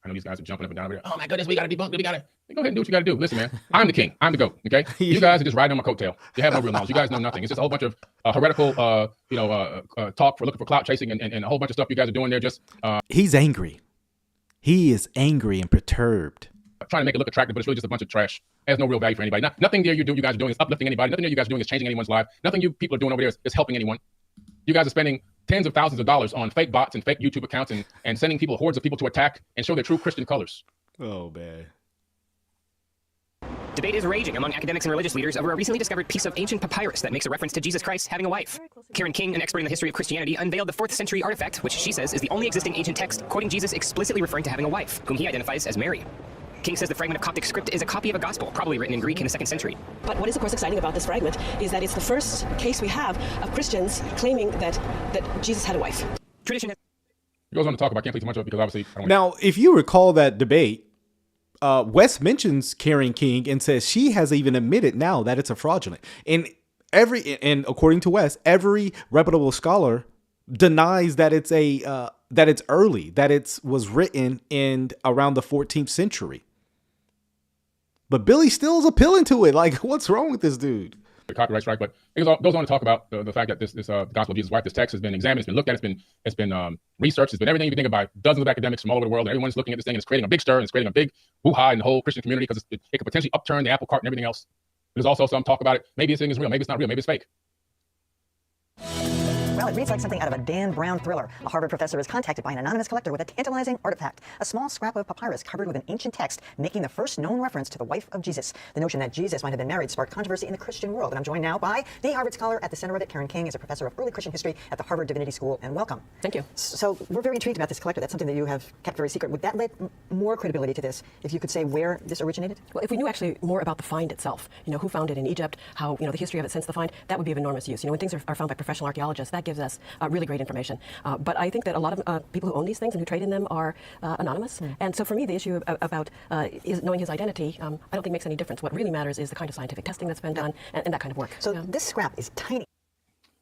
I know these guys are jumping up and down over here. Oh my goodness, we got to debunk it. Go ahead and do what you got to do. Listen, man, I'm the king. I'm the GOAT. Okay, you guys are just riding on my coattail. You have no real knowledge. You guys know nothing. It's just a whole bunch of heretical, talk for looking for clout chasing and a whole bunch of stuff you guys are doing there. Just he's angry. He is angry and perturbed. Trying to make it look attractive, but it's really just a bunch of trash. It has no real value for anybody. Nothing there you guys are doing is uplifting anybody. Nothing there you guys are doing is changing anyone's life. Nothing you people are doing over there is helping anyone. You guys are spending tens of thousands of dollars on fake bots and fake YouTube accounts and sending people, hordes of people to attack and show their true Christian colors. Oh, man. Debate is raging among academics and religious leaders over a recently discovered piece of ancient papyrus that makes a reference to Jesus Christ having a wife. Karen King, an expert in the history of Christianity, unveiled the 4th century artifact, which she says is the only existing ancient text quoting Jesus explicitly referring to having a wife, whom he identifies as Mary. King says the fragment of Coptic script is a copy of a gospel, probably written in Greek in the 2nd century. But what is, of course, exciting about this fragment is that it's the first case we have of Christians claiming that Jesus had a wife. Tradition has... He goes on to talk about, I can't play too much of it because obviously... Now, if you recall that debate, Wes mentions Karen King and says she has even admitted now that it's a fraudulent. And according to Wes, every reputable scholar denies that it's that it's early, that it was written in around the 14th century. But Billy still is appealing to it. Like, what's wrong with this dude? The copyright strike, but it goes on to talk about the fact that this gospel of Jesus' wife, this text has been examined, it's been looked at, it's been researched, it's been everything you can think about. Dozens of academics from all over the world, and everyone's looking at this thing, and it's creating a big stir, and it's creating a big hoo-ha in the whole Christian community because it could potentially upturn the apple cart and everything else. There's also some talk about it. Maybe this thing is real, maybe it's not real, maybe it's fake. Well, it reads like something out of a Dan Brown thriller. A Harvard professor is contacted by an anonymous collector with a tantalizing artifact, a small scrap of papyrus covered with an ancient text making the first known reference to the wife of Jesus. The notion that Jesus might have been married sparked controversy in the Christian world. And I'm joined now by the Harvard scholar at the center of it. Karen King is a professor of early Christian history at the Harvard Divinity School. And welcome. Thank you. So we're very intrigued about this collector. That's something that you have kept very secret. Would that lend more credibility to this if you could say where this originated? Well, if we knew actually more about the find itself, who found it in Egypt, how, the history of it since the find, that would be of enormous use. When things are found by professional archaeologists, that gives us really great information. But I think that a lot of people who own these things and who trade in them are anonymous. And so for me, the issue about knowing his identity, I don't think makes any difference. What really matters is the kind of scientific testing that's been done and that kind of work. So this scrap is tiny.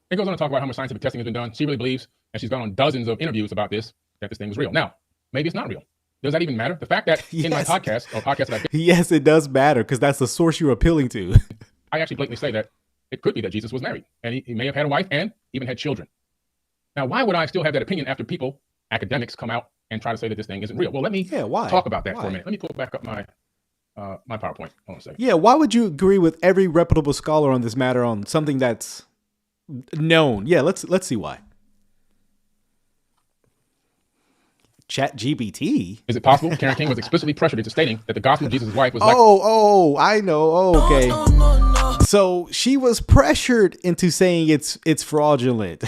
It goes on to talk about how much scientific testing has been done. She really believes, and she's gone on dozens of interviews about this, that this thing was real. Now, maybe it's not real. Does that even matter? The fact that in my podcast, about yes, it does matter, because that's the source you're appealing to. I actually blatantly say that it could be that Jesus was married, and he may have had a wife and even had children. Now, why would I still have that opinion after people, academics, come out and try to say that this thing isn't real? Well, let me talk about that for a minute. Let me pull back up my PowerPoint. Hold on a second. Yeah, why would you agree with every reputable scholar on this matter on something that's known? Yeah, let's see why. ChatGPT. Is it possible Karen King was explicitly pressured into stating that the gospel of Jesus' wife was I know. Oh, okay. No. So she was pressured into saying it's fraudulent.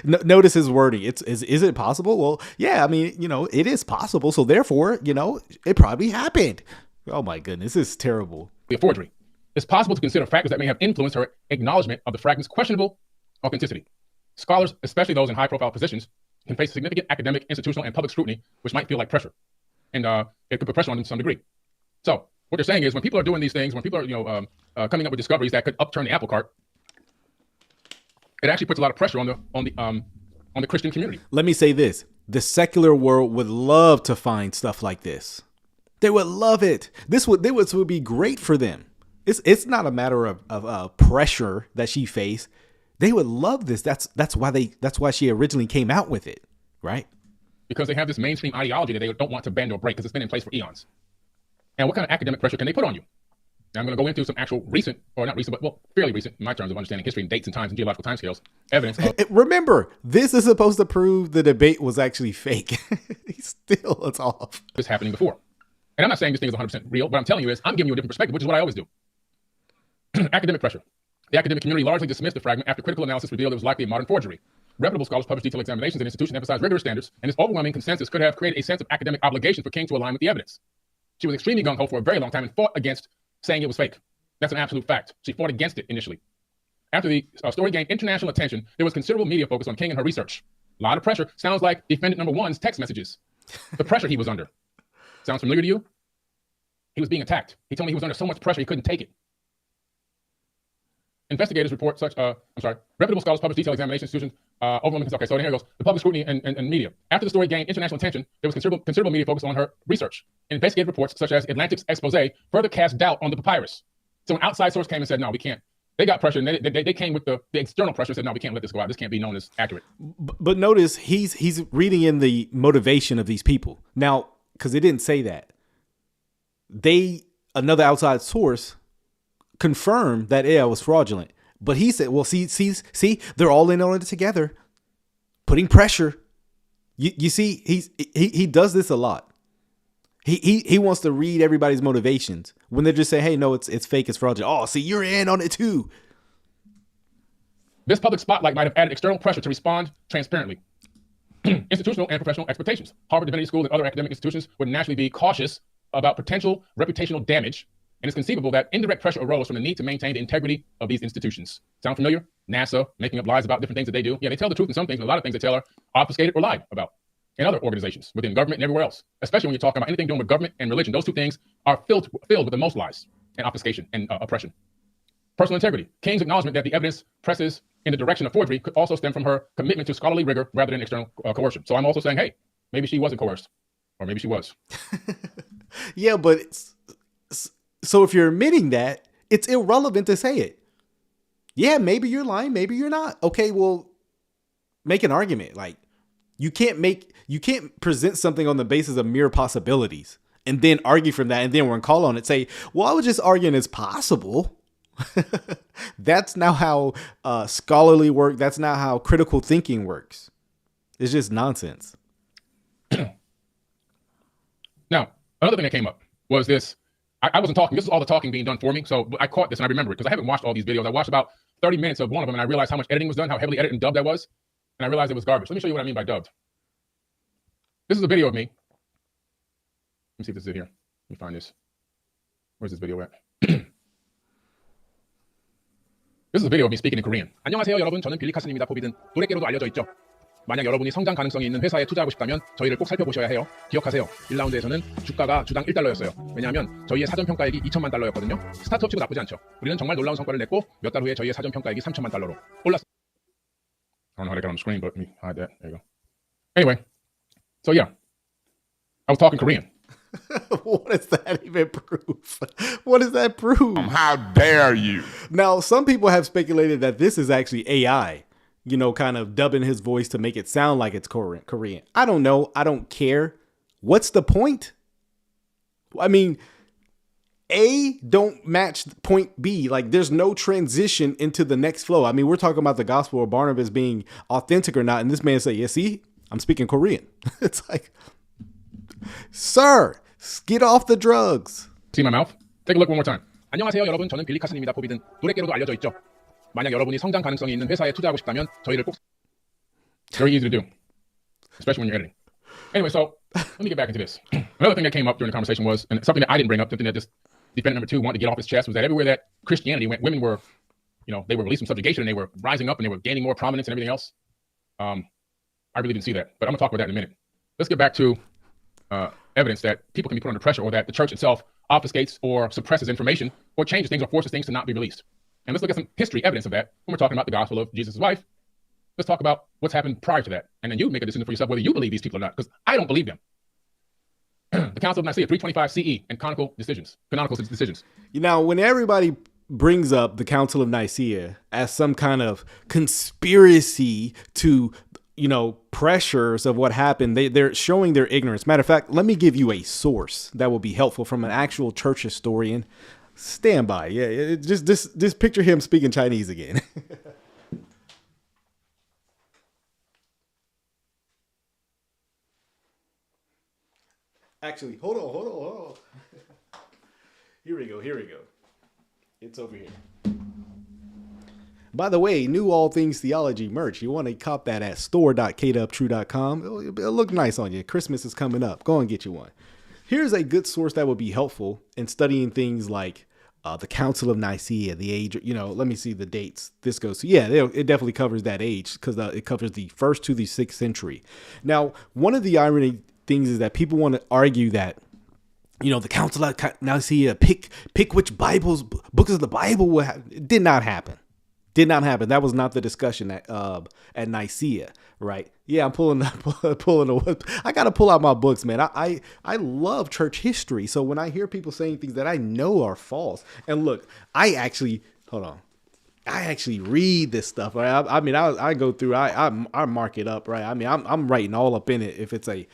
Notice his wording. Is it possible? Well, yeah, I mean, it is possible. So therefore, it probably happened. Oh my goodness, this is terrible. A forgery. It's possible to consider factors that may have influenced her acknowledgement of the fragment's questionable authenticity. Scholars, especially those in high-profile positions, can face significant academic, institutional, and public scrutiny, which might feel like pressure. And it could put pressure on them to some degree. So what they're saying is when people are doing these things, when people are coming up with discoveries that could upturn the apple cart, it actually puts a lot of pressure on the Christian community. Let me say this. The secular world would love to find stuff like this. They would love it. This would be great for them. It's not a matter of pressure that she faced. They would love this. That's why she originally came out with it, right? because they have this mainstream ideology that they don't want to bend or break because it's been in place for eons. And what kind of academic pressure can they put on you? Now, I'm going to go into some actual recent, or not recent, but well, fairly recent in my terms of understanding history and dates and times and geological timescales, evidence of... Remember, this is supposed to prove the debate was actually fake. Still, it's off. This happening before. And I'm not saying this thing is 100% real. What I'm telling you is I'm giving you a different perspective, which is what I always do. Academic pressure. The academic community largely dismissed the fragment after critical analysis revealed it was likely a modern forgery. Reputable scholars published detailed examinations and institutions emphasized rigorous standards, and this overwhelming consensus could have created a sense of academic obligation for King to align with the evidence. She was extremely gung-ho for a very long time and fought against saying it was fake. That's an absolute fact. She fought against it initially. After the story gained international attention, there was considerable media focus on King and her research. A lot of pressure. Sounds like defendant number one's text messages. The pressure he was under. Sounds familiar to you? He was being attacked. He told me he was under so much pressure he couldn't take it. Investigators report reputable scholars published detailed examination institutions, overwhelming, okay, so here it goes. The public scrutiny and media. After the story gained international attention, there was considerable media focus on her research. Investigative reports, such as Atlantic's expose, further cast doubt on the papyrus. So an outside source came and said, no, we can't. They got pressure, and they came with the external pressure and said, no, we can't let this go out. This can't be known as accurate. But notice he's reading in the motivation of these people. Now, because it didn't say that. Another outside source confirmed that it was fraudulent. But he said, well, see, they're all in on it together, putting pressure. You see, he does this a lot. He wants to read everybody's motivations when they just say, hey, no, it's fake, it's fraudulent. Oh, see, you're in on it too. This public spotlight might have added external pressure to respond transparently. Institutional and professional expectations. Harvard Divinity School and other academic institutions would naturally be cautious about potential reputational damage, and it's conceivable that indirect pressure arose from the need to maintain the integrity of these institutions. Sound familiar? NASA making up lies about different things that they do. Yeah, they tell the truth in some things, but a lot of things they tell are obfuscated or lied about. And other organizations within government and everywhere else, especially when you're talking about anything doing with government and religion. Those two things are filled with the most lies and obfuscation and oppression. Personal integrity. King's acknowledgement that the evidence presses in the direction of forgery could also stem from her commitment to scholarly rigor rather than external coercion. So I'm also saying, hey, maybe she wasn't coerced, or maybe she was. Yeah, but so if you're admitting that, it's irrelevant to say it. Yeah, maybe you're lying, maybe you're not. Okay, well, make an argument. Like, you can't present something on the basis of mere possibilities and then argue from that, and then when call on it, say, well, I was just arguing it's possible. That's not how scholarly work. That's not how critical thinking works. It's just nonsense. Now, another thing that came up was this. I wasn't talking. This is all the talking being done for me. So I caught this and I remember it because I haven't watched all these videos. I watched about 30 minutes of one of them and I realized how much editing was done, how heavily edited and dubbed that was. And I realized it was garbage. Let me show you what I mean by dubbed. This is a video of me. Let me see if this is it here. Let me find this. Where's this video at? This is a video of me speaking in Korean. 안녕하세요 여러분. 저는 빌리 카슨입니다. 포비든 노래계로도 알려져 있죠. 만약 여러분이 성장 가능성이 있는 회사에 투자하고 싶다면 저희를 꼭 살펴보셔야 해요. 기억하세요. 1라운드에서는 주가가 주당 1달러였어요. 왜냐하면 저희의 사전 평가액이 2천만 달러였거든요. 스타트업 치고 나쁘지 않죠. 우리는 정말 놀라운 성과를 냈고 몇 달 후에 저희의 사전 평가액이 3천만 달러로 올랐어요. I don't know how to get on the screen, but let me hide that. There you go. Anyway, so yeah, I was talking Korean. What does that even prove? What does that prove? How dare you? Now, some people have speculated that this is actually AI, you know, kind of dubbing his voice to make it sound like it's Korean. I don't know. I don't care. What's the point? I mean, A don't match point B. Like, there's no transition into the next flow. I mean, we're talking about the gospel of Barnabas being authentic or not. And this man say, yeah, see, I'm speaking Korean. It's like, sir, get off the drugs. See my mouth? Take a look one more time. 안녕하세요 여러분. 저는 빌리 카슨입니다. 포비든 노래계로도 알려져 있죠. 만약 여러분이 성장 가능성이 있는 회사에 투자하고 싶다면 저희를 꼭. Very easy to do, especially when you're editing. Anyway, so let me get back into this. Another thing that came up during the conversation was, and something that I didn't bring up, something that just defendant number two wanted to get off his chest, was that everywhere that Christianity went, women were, you know, they were released from subjugation and they were rising up and they were gaining more prominence and everything else. I really didn't see that, but I'm gonna talk about that in a minute. Let's get back to evidence that people can be put under pressure, or that the church itself obfuscates or suppresses information or changes things or forces things to not be released. And let's look at some history evidence of that when we're talking about the gospel of Jesus' wife. Let's talk about what's happened prior to that. And then you make a decision for yourself whether you believe these people or not, because I don't believe them. The Council of Nicaea, 325 CE, and canonical decisions. You know, when everybody brings up the Council of Nicaea as some kind of conspiracy to pressures of what happened. They're showing their ignorance. Matter of fact, let me give you a source that will be helpful from an actual church historian. Stand by. Yeah, just picture him speaking Chinese again. Actually, hold on. Here we go. It's over here. By the way, new All Things Theology merch. You want to cop that at store.kdubtrue.com. It'll look nice on you. Christmas is coming up. Go and get you one. Here's a good source that would be helpful in studying things like the Council of Nicaea, the age, let me see the dates this goes to. Yeah, it definitely covers that age because it covers the 1st to the 6th century. Now, one of the irony things is that people want to argue that, the Council of Nicaea, pick which books of the Bible will have. It did not happen. That was not the discussion at Nicaea, right? Yeah, I'm pulling. I got to pull out my books, man. I love church history. So when I hear people saying things that I know are false, and look, I actually read this stuff. Right? I go through. I mark it up, right? I mean, I'm writing all up in it. If it's a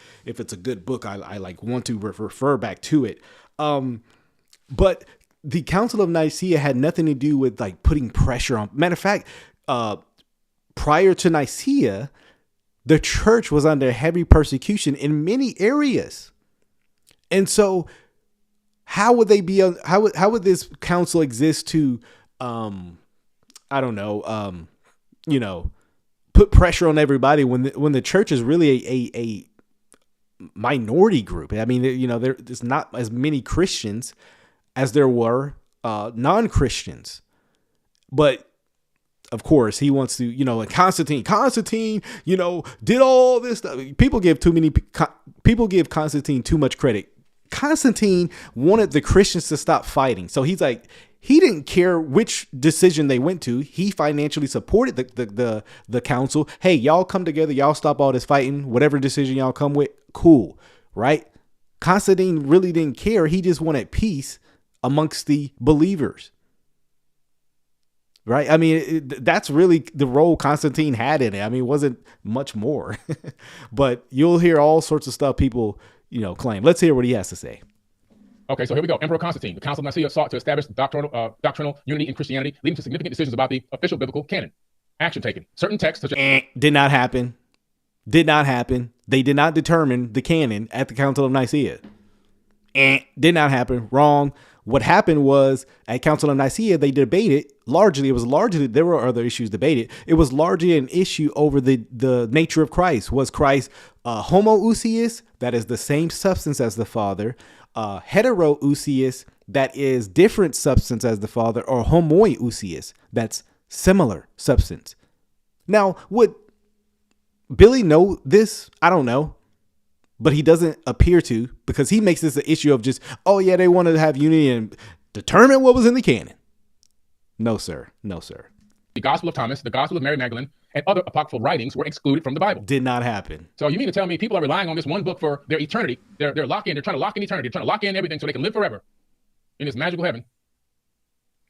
good book, I like want to refer back to it. But the Council of Nicaea had nothing to do with like putting pressure on. Matter of fact, prior to Nicaea, the church was under heavy persecution in many areas. And so how would they be, how would this council exist to, put pressure on everybody when the church is really a minority group? I mean, there's not as many Christians as there were non-Christians. But of course he wants to, like Constantine, did all this stuff. People give Constantine too much credit. Constantine wanted the Christians to stop fighting. So he's like, he didn't care which decision they went to. He financially supported the council. Hey, y'all come together. Y'all stop all this fighting. Whatever decision y'all come with, cool, right? Constantine really didn't care. He just wanted peace amongst the believers, right? I mean, that's really the role Constantine had in it. I mean, it wasn't much more, but you'll hear all sorts of stuff people, claim. Let's hear what he has to say. Okay, so here we go. Emperor Constantine. The Council of Nicaea sought to establish doctrinal unity in Christianity, leading to significant decisions about the official biblical canon. Action taken. Certain texts such as did not happen. They did not determine the canon at the Council of Nicaea. Did not happen. Wrong. What happened was at Council of Nicaea, they debated largely. There were other issues debated. It was largely an issue over the nature of Christ. Was Christ homoousios, that is the same substance as the Father, heteroousios, that is different substance as the Father, or homoousios, that's similar substance. Now, would Billy know this? I don't know. But he doesn't appear to, because he makes this an issue of just, oh yeah, they wanted to have unity and determine what was in the canon. No, sir. The Gospel of Thomas, the Gospel of Mary Magdalene, and other apocryphal writings were excluded from the Bible. Did not happen. So you mean to tell me people are relying on this one book for their eternity? They're trying to lock in eternity. They're trying to lock in everything so they can live forever in this magical heaven.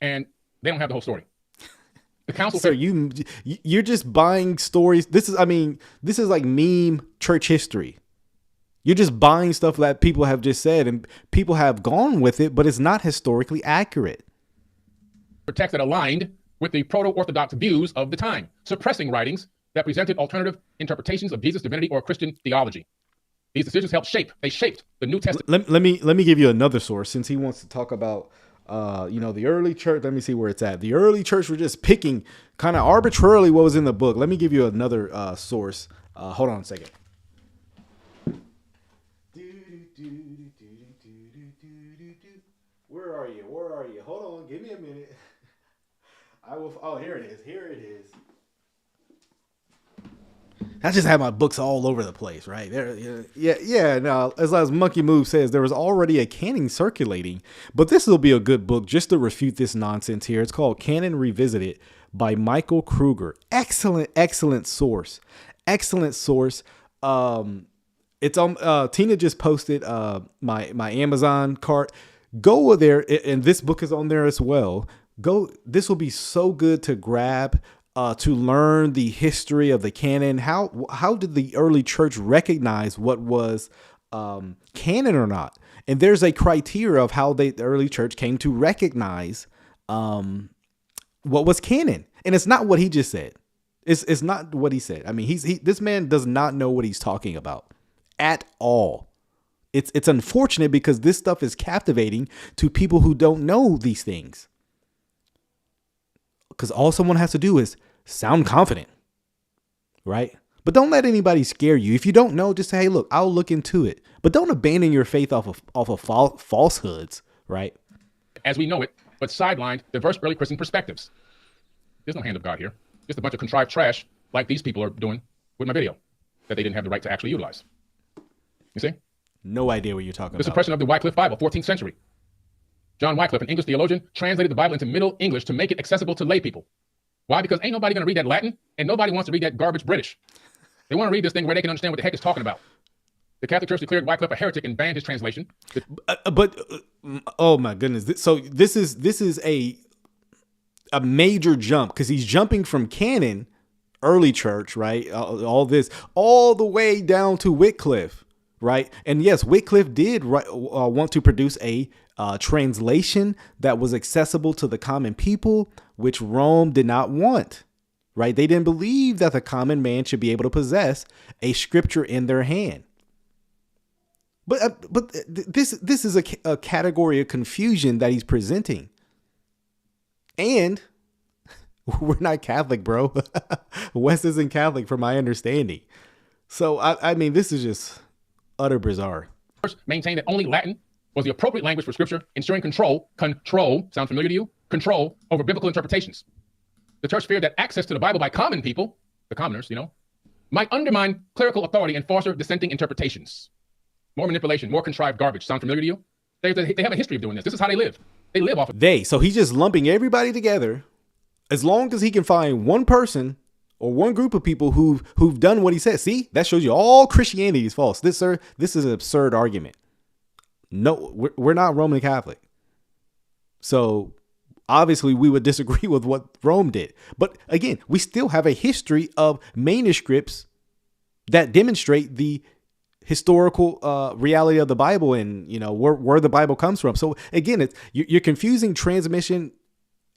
And they don't have the whole story. The council. So you're just buying stories. This is like meme church history. You're just buying stuff that people have just said and people have gone with it, but it's not historically accurate. For texts that aligned with the proto-Orthodox views of the time, suppressing writings that presented alternative interpretations of Jesus' divinity or Christian theology. These decisions shaped the New Testament. Let me give you another source, since he wants to talk about the early church. Let me see where it's at. The early church were just picking kind of arbitrarily what was in the book. Let me give you another source. Hold on a second. Where are you? Hold on, give me a minute. I will. Oh, here it is. I just have my books all over the place, right? Yeah. No, as Monkey Move says, there was already a canon circulating, but this will be a good book just to refute this nonsense here. It's called Canon Revisited by Michael Kruger. Excellent source. It's on. Tina just posted my Amazon cart. Go there, and this book is on there as well. This will be so good to grab. to learn the history of the canon. How did the early church recognize what was canon or not? And there's a criteria of how the early church came to recognize what was canon. And it's not what he just said. It's not what he said. I mean, this man does not know what he's talking about at all. It's unfortunate because this stuff is captivating to people who don't know these things. Because all someone has to do is sound confident, right? But don't let anybody scare you. If you don't know, just say, hey, look, I'll look into it. But don't abandon your faith off of falsehoods, right? As we know it, but sidelined diverse early Christian perspectives. There's no hand of God here. Just a bunch of contrived trash like these people are doing with my video that they didn't have the right to actually utilize. You see? No idea what you're talking about. The suppression of the Wycliffe Bible, 14th century. John Wycliffe, an English theologian, translated the Bible into Middle English to make it accessible to lay people. Why? Because ain't nobody going to read that Latin, and nobody wants to read that garbage British. They want to read this thing where they can understand what the heck it's talking about. The Catholic Church declared Wycliffe a heretic and banned his translation. Oh my goodness! So this is a major jump because he's jumping from canon, early church, right? All this, all the way down to Wycliffe, right? And yes, Wycliffe did want to produce a translation that was accessible to the common people, which Rome did not want, right? They didn't believe that the common man should be able to possess a scripture in their hand. But this is a category of confusion that he's presenting. And we're not Catholic, bro. Wes isn't Catholic from my understanding. So, I mean, this is just utter bizarre. Maintained that only Latin was the appropriate language for scripture, ensuring control, sound familiar to you? Control over biblical interpretations. The church feared that access to the Bible by common people, the commoners, might undermine clerical authority and foster dissenting interpretations. More manipulation, more contrived garbage. Sound familiar to you? They have a history of doing this. This is how they live. They live off of So he's just lumping everybody together. As long as he can find one person or one group of people who've done what he said. See, that shows you all Christianity is false. This is an absurd argument. No, we're not Roman Catholic. So obviously we would disagree with what Rome did. But again, we still have a history of manuscripts that demonstrate the historical reality of the Bible and, where the Bible comes from. So again, you're confusing transmission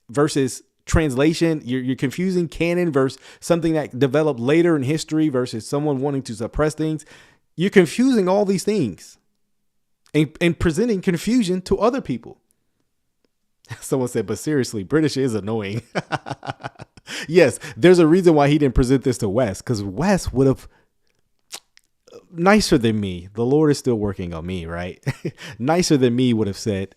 versus translation. You're confusing canon versus something that developed later in history versus someone wanting to suppress things. You're confusing all these things and presenting confusion to other people. Someone said, but seriously, British is annoying. Yes, there's a reason why he didn't present this to Wes, because Wes would have nicer than me. The Lord is still working on me, right? Nicer than me would have said,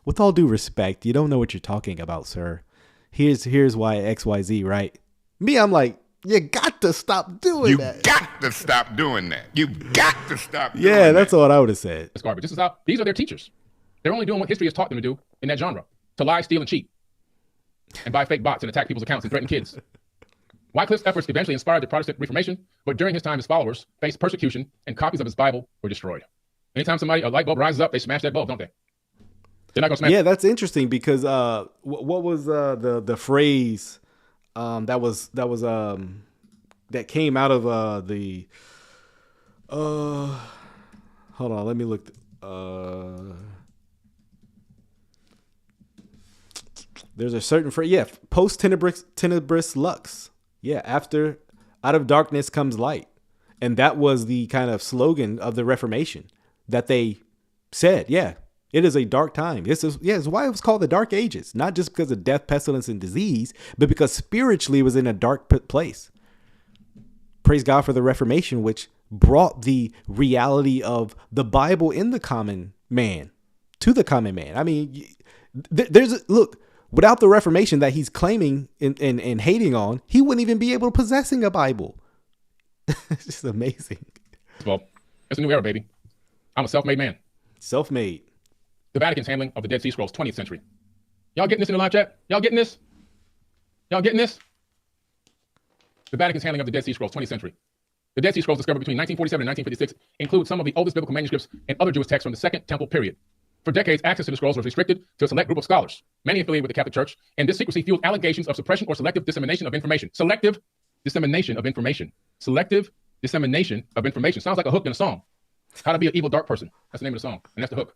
with all due respect, you don't know what you're talking about, sir. Here's why XYZ, right? Me, I'm like, you got to stop doing that. You got to stop doing that. You got to stop doing that. Yeah, that's what I would have said. It's garbage. These are their teachers. They're only doing what history has taught them to do in that genre. To lie, steal, and cheat. And buy fake bots and attack people's accounts and threaten kids. Wycliffe's efforts eventually inspired the Protestant Reformation, but during his time, his followers faced persecution and copies of his Bible were destroyed. Anytime a light bulb rises up, they smash that bulb, don't they? They're not going to smash. Yeah, that's interesting because what was the phrase that came out of the hold on, let me look. There's a certain phrase, post tenebris lux. Yeah, out of darkness comes light. And that was the kind of slogan of the Reformation that they said, it is a dark time. It's why it was called the Dark Ages, not just because of death, pestilence, and disease, but because spiritually it was in a dark place. Praise God for the Reformation, which brought the reality of the Bible in the common man to the common man. I mean, without the Reformation that he's claiming and hating on, he wouldn't even be able to possessing a Bible. It's just amazing. Well, it's a new era, baby. I'm a self-made man. Self-made. The Vatican's handling of the Dead Sea Scrolls, 20th century. Y'all getting this in the live chat? Y'all getting this? Y'all getting this? The Vatican's handling of the Dead Sea Scrolls, 20th century. The Dead Sea Scrolls discovered between 1947 and 1956 include some of the oldest biblical manuscripts and other Jewish texts from the Second Temple period. For decades, access to the scrolls was restricted to a select group of scholars, many affiliated with the Catholic Church, and this secrecy fueled allegations of suppression or selective dissemination of information. Selective dissemination of information. Selective dissemination of information. Sounds like a hook in a song. How to Be an Evil Dark Person. That's the name of the song, and that's the hook.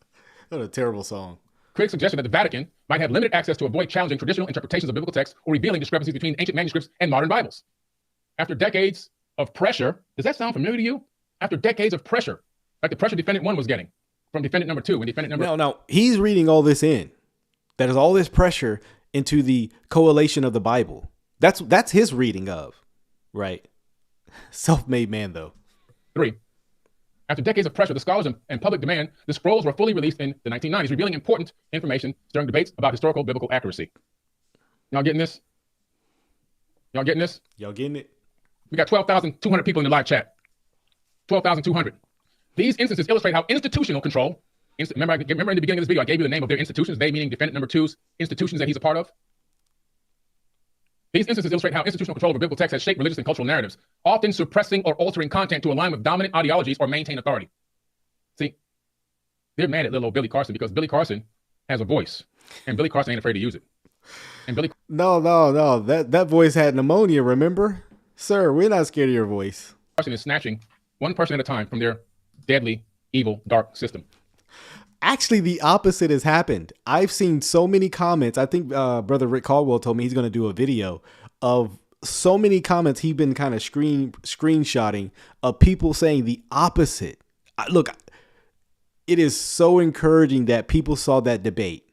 What a terrible song. Critics suggested that the Vatican might have limited access to avoid challenging traditional interpretations of biblical texts or revealing discrepancies between ancient manuscripts and modern Bibles. After decades of pressure, does that sound familiar to you? After decades of pressure, like the pressure defendant 1 was getting from defendant number 2 and defendant number... No, he's reading all this in. That is all this pressure into the coalition of the Bible. That's his reading of, right? Self-made man, though. 3. After decades of pressure, the scholars and public demand, the scrolls were fully released in the 1990s, revealing important information during debates about historical biblical accuracy. Y'all getting this? Y'all getting this? Y'all getting it? We got 12,200 people in the live chat. 12,200. These instances illustrate how institutional control, remember in the beginning of this video, I gave you the name of their institutions, they meaning defendant number 2's institutions that he's a part of. These instances illustrate how institutional control over biblical text has shaped religious and cultural narratives, often suppressing or altering content to align with dominant ideologies or maintain authority. See, they're mad at little old Billy Carson because Billy Carson has a voice, and Billy Carson ain't afraid to use it. And Billy... No. That voice had pneumonia, remember? Sir, we're not scared of your voice. Carson is snatching one person at a time from their deadly, evil, dark system. Actually, the opposite has happened. I've seen so many comments. I think Brother Rick Caldwell told me he's going to do a video of so many comments he's been kind of screenshotting of people saying the opposite. Look, it is so encouraging that people saw that debate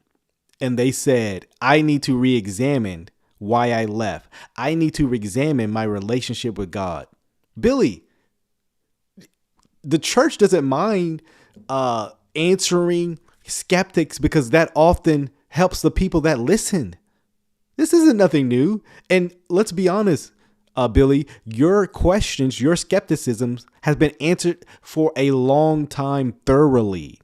and they said, I need to re-examine why I left. I need to re-examine my relationship with God. Billy, the church doesn't mind answering skeptics because that often helps the people that listen. This isn't nothing new. And let's be honest, Billy, your questions, your skepticisms has been answered for a long time thoroughly.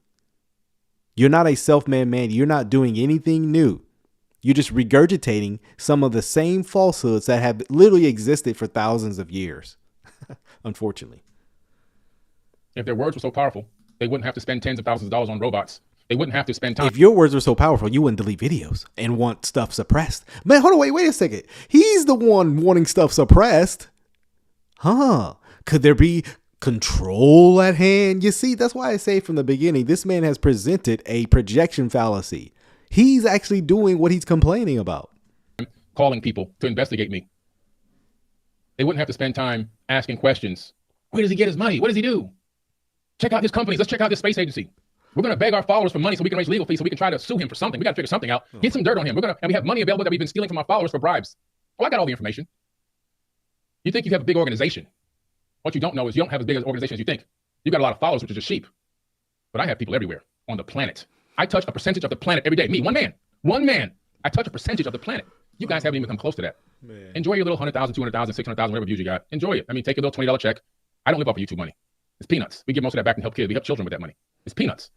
You're not a self-made man. You're not doing anything new. You're just regurgitating some of the same falsehoods that have literally existed for thousands of years, unfortunately. If their words were so powerful, they wouldn't have to spend tens of thousands of dollars on robots. They wouldn't have to spend time. If your words were so powerful, you wouldn't delete videos and want stuff suppressed. Man, hold on, wait a second. He's the one wanting stuff suppressed. Huh? Could there be control at hand? You see, that's why I say from the beginning, this man has presented a projection fallacy. He's actually doing what he's complaining about. Calling people to investigate me. They wouldn't have to spend time asking questions. Where does he get his money? What does he do? Check out his companies. Let's check out this space agency. We're going to beg our followers for money so we can raise legal fees so we can try to sue him for something. We got to figure something out. Get some dirt on him. And we have money available that we've been stealing from our followers for bribes. Oh, I got all the information. You think you have a big organization. What you don't know is you don't have as big an organization as you think. You got a lot of followers, which is just sheep. But I have people everywhere on the planet. I touch a percentage of the planet every day. Me, one man. I touch a percentage of the planet. You guys haven't even come close to that. Man. Enjoy your little 100,000, 200,000, 600,000, whatever views you got. Enjoy it. I mean, take a little $20 check. I don't live off of YouTube money. It's peanuts. We give most of that back and help kids. We help children with that money. It's peanuts.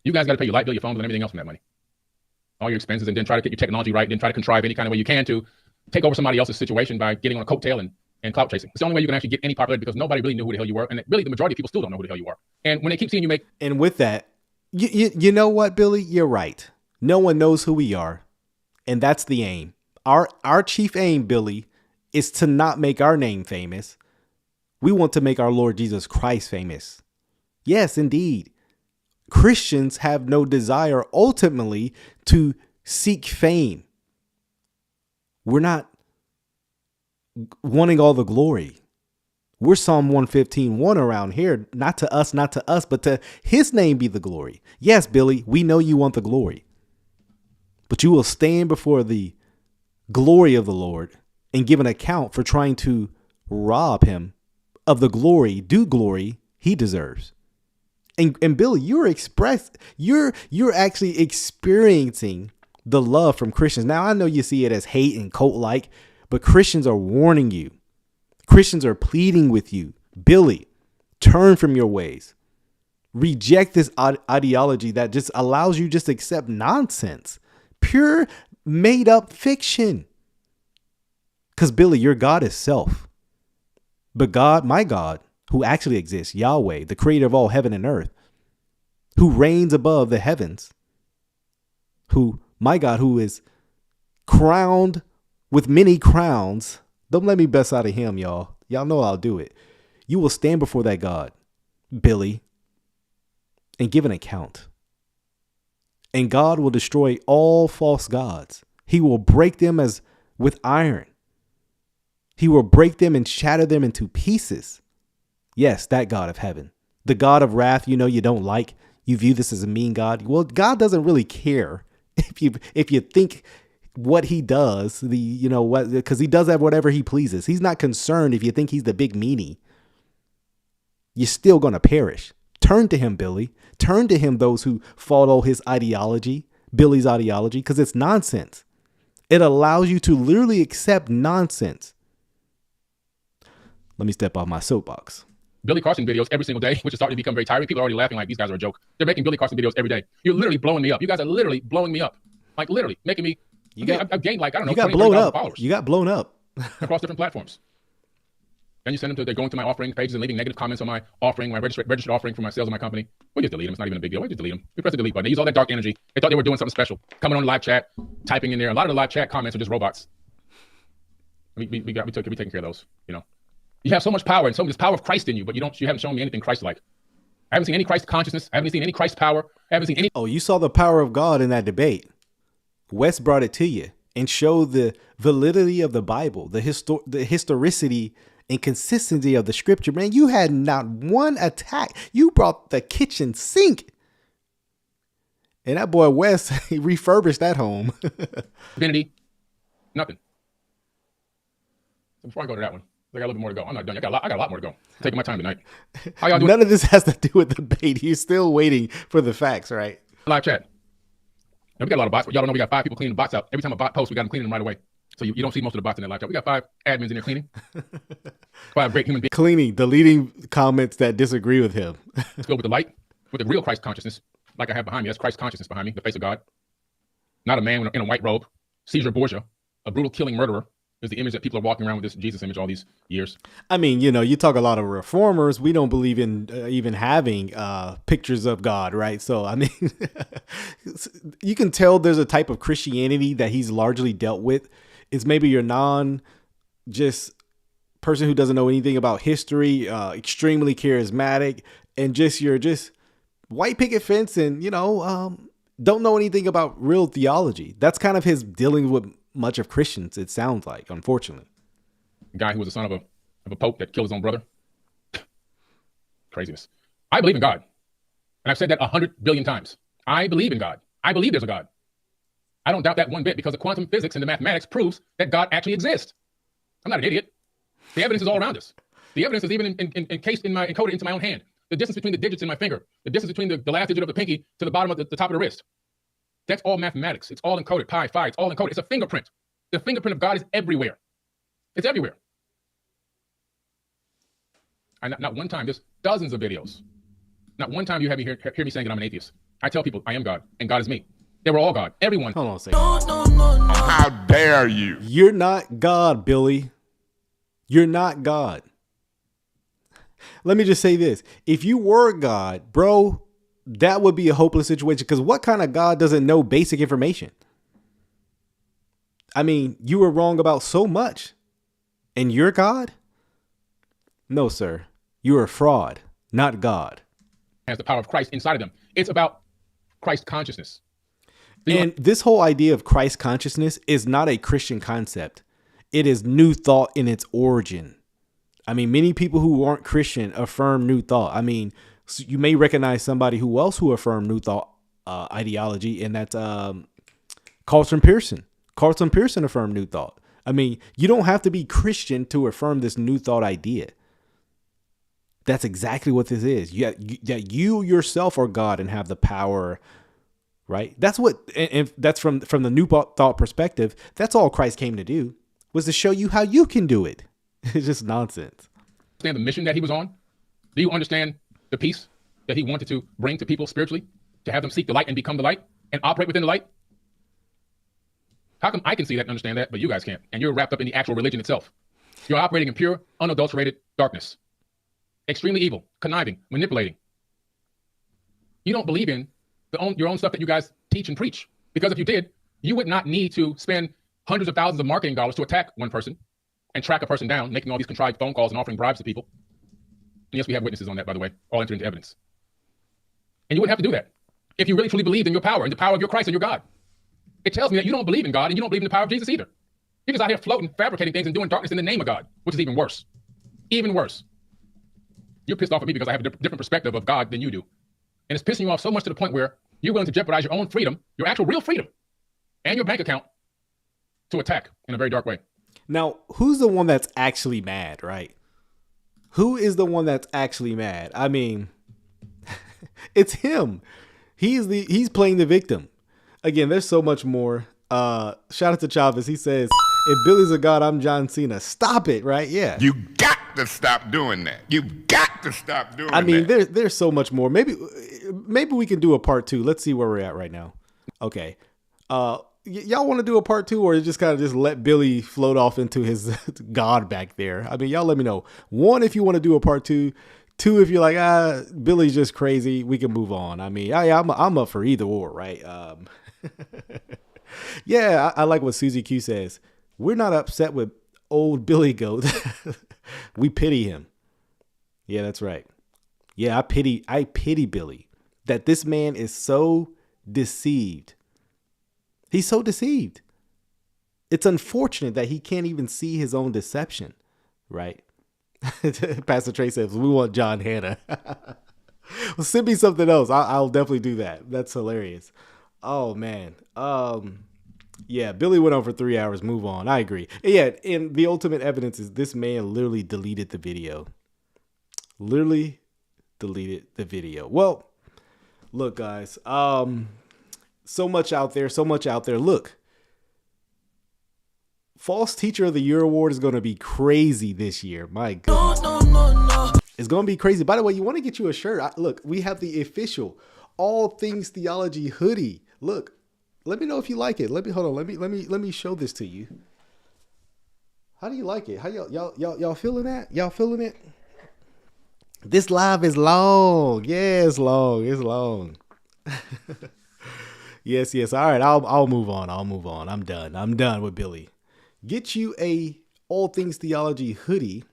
You guys got to pay your light bill, your phone bill, and everything else from that money. All your expenses, and then try to get your technology right, then try to contrive any kind of way you can to take over somebody else's situation by getting on a coattail and clout chasing. It's the only way you can actually get any popularity because nobody really knew who the hell you were. And really, the majority of people still don't know who the hell you are. And when they keep seeing you make... And with that, you know what, Billy? You're right. No one knows who we are. And that's the aim. Our chief aim, Billy, is to not make our name famous. We want to make our Lord Jesus Christ famous. Yes, indeed. Christians have no desire ultimately to seek fame. We're not wanting all the glory. We're Psalm 115:1 around here. Not to us, but to his name be the glory. Yes, Billy, we know you want the glory. But you will stand before the glory of the Lord and give an account for trying to rob him of the glory he deserves. And Billy, you're actually experiencing the love from Christians. Now, I know you see it as hate and cult-like, but Christians are warning you. Christians are pleading with you. Billy, turn from your ways. Reject this ideology that just allows you just to accept nonsense. Pure made up fiction. Because Billy, your God is self. But God, my God, who actually exists, Yahweh, the creator of all heaven and earth, who reigns above the heavens, my God, who is crowned with many crowns. Don't let me best out of him, y'all. Y'all know I'll do it. You will stand before that God, Billy, and give an account. And God will destroy all false gods. He will break them as with iron. He will break them and shatter them into pieces. Yes, that God of heaven. The God of wrath, you know, you don't like. You view this as a mean God. Well, God doesn't really care if you think what he does, because he does that whatever he pleases. He's not concerned if you think he's the big meanie. You're still going to perish. Turn to him, Billy. Turn to him, those who follow his ideology, Billy's ideology, because it's nonsense. It allows you to literally accept nonsense. Let me step off my soapbox. Billy Carson videos every single day, which is starting to become very tiring. People are already laughing like these guys are a joke. They're making Billy Carson videos every day. You're literally blowing me up. You guys are literally blowing me up. Like literally making me, I've gained like, I don't know, you got blown up. Followers. You got blown up. Across different platforms. Then you send them to, they're going to my offering pages and leaving negative comments on my offering, my registered offering for my sales of my company. We just delete them. It's not even a big deal. We just delete them. We press the delete button. They use all that dark energy. They thought they were doing something special. Coming on the live chat, typing in there. A lot of the live chat comments are just robots. We taking care of those, you know. You have so much power and so much power of Christ in you, but you haven't shown me anything Christ-like. I haven't seen any Christ consciousness. I haven't seen any Christ power. I haven't seen any. Oh, you saw the power of God in that debate. Wes brought it to you and showed the validity of the Bible, the historicity and consistency of the scripture. Man, you had not one attack. You brought the kitchen sink. And that boy Wes, he refurbished that home. Divinity, nothing. So before I go to that one, I got a little bit more to go. I'm not done. I got a lot more to go. Taking my time tonight. How y'all doing? None of this has to do with the debate. You're still waiting for the facts, right? Live chat. Now, we got a lot of bots. Y'all don't know we got 5 people cleaning the bots out. Every time a bot posts, we got them cleaning them right away. So you don't see most of the bots in that live chat. We got 5 admins in there cleaning. 5 great human beings. Cleaning, deleting comments that disagree with him. Let's go with the light, with the real Christ consciousness, like I have behind me. That's Christ consciousness behind me, the face of God. Not a man in a white robe. Caesar Borgia, a brutal killing murderer, is the image that people are walking around with this Jesus image all these years. I mean, you know, you talk a lot of reformers. We don't believe in even having pictures of God, right? So, I mean, you can tell there's a type of Christianity that he's largely dealt with. It's maybe your just person who doesn't know anything about history, extremely charismatic, and you're just white picket fence and, don't know anything about real theology. That's kind of his dealing with much of Christians, it sounds like, unfortunately. A guy who was the son of a pope that killed his own brother. Craziness. I believe in God. And I've said that 100 billion times. I believe in God. I believe there's a God. I don't doubt that one bit because the quantum physics and the mathematics proves that God actually exists. I'm not an idiot. The evidence is all around us. The evidence is even encoded into my own hand. The distance between the digits in my finger, the distance between the last digit of the pinky to the bottom of the top of the wrist. That's all mathematics. It's all encoded. Pi, phi, it's all encoded. It's a fingerprint. The fingerprint of God is everywhere. It's everywhere. Not one time, there's dozens of videos. Not one time you have me hear me saying that I'm an atheist. I tell people I am God and God is me. They were all God. Everyone. Hold on a second. No. How dare you? You're not God, Billy. You're not God. Let me just say this. If you were God, bro, that would be a hopeless situation, because what kind of God doesn't know basic information? I mean, you were wrong about so much. And you're God? No, sir. You're a fraud, not God. Has the power of Christ inside of them. It's about Christ consciousness. And this whole idea of Christ consciousness is not a Christian concept. It is new thought in its origin. I mean, many people who aren't Christian affirm new thought. I mean, you may recognize somebody who affirmed new thought ideology, and that's Carlson Pearson. Carlson Pearson affirmed new thought. I mean, you don't have to be Christian to affirm this new thought idea. That's exactly what this is. That you yourself are God and have the power, right? That's what, and that's from the new thought perspective. That's all Christ came to do, was to show you how you can do it. It's just nonsense. Understand the mission that he was on? Do you understand the peace that he wanted to bring to people spiritually, to have them seek the light and become the light and operate within the light? How come I can see that and understand that, but you guys can't? And you're wrapped up in the actual religion itself. You're operating in pure, unadulterated darkness. Extremely evil, conniving, manipulating. You don't believe in your own stuff that you guys teach and preach. Because if you did, you would not need to spend hundreds of thousands of marketing dollars to attack one person and track a person down, making all these contrived phone calls and offering bribes to people. And yes, we have witnesses on that, by the way, all entered into evidence. And you wouldn't have to do that if you really truly believed in your power and the power of your Christ and your God. It tells me that you don't believe in God and you don't believe in the power of Jesus either. You're just out here floating, fabricating things and doing darkness in the name of God, which is even worse. Even worse. You're pissed off at me because I have a different perspective of God than you do. And it's pissing you off so much to the point where you're willing to jeopardize your own freedom, your actual real freedom, and your bank account to attack in a very dark way. Now, who's the one that's actually mad, right? Who is the one that's actually mad? I mean, it's him. He's playing the victim. Again, there's so much more. Shout out to Chavez. He says, if Billy's a god, I'm John Cena. Stop it, right? Yeah. You got to stop doing that. You've got to stop doing that. I mean, there's so much more. Maybe we can do a part 2. Let's see where we're at right now. Okay. Y'all want to do a part 2 or just kind of just let Billy float off into his God back there? I mean, y'all let me know. 1, if you want to do a part 2. 2, if you're like, Billy's just crazy, we can move on. I mean, I'm up for either or, right? Yeah, I like what Susie Q says. We're not upset with old Billy Goat. We pity him. Yeah, that's right. Yeah, I pity Billy. That this man is so deceived. He's so deceived. It's unfortunate that he can't even see his own deception, right? Pastor Trey says, we want John Hannah. Well, send me something else. I'll definitely do that. That's hilarious. Oh, man. Yeah, Billy went on for 3 hours. Move on. I agree. Yeah, and the ultimate evidence is this man literally deleted the video. Literally deleted the video. Well, look, guys. So much out there. Look. False Teacher of the Year Award is going to be crazy this year. My God. No. It's going to be crazy. By the way, you want to get you a shirt. Look, we have the official All Things Theology hoodie. Look, let me know if you like it. Let me show this to you. How do you like it? How y'all feeling that? Y'all feeling it? This live is long. Yeah, it's long. Yes. All right, I'll move on. I'm done with Billy. Get you a All Things Theology hoodie.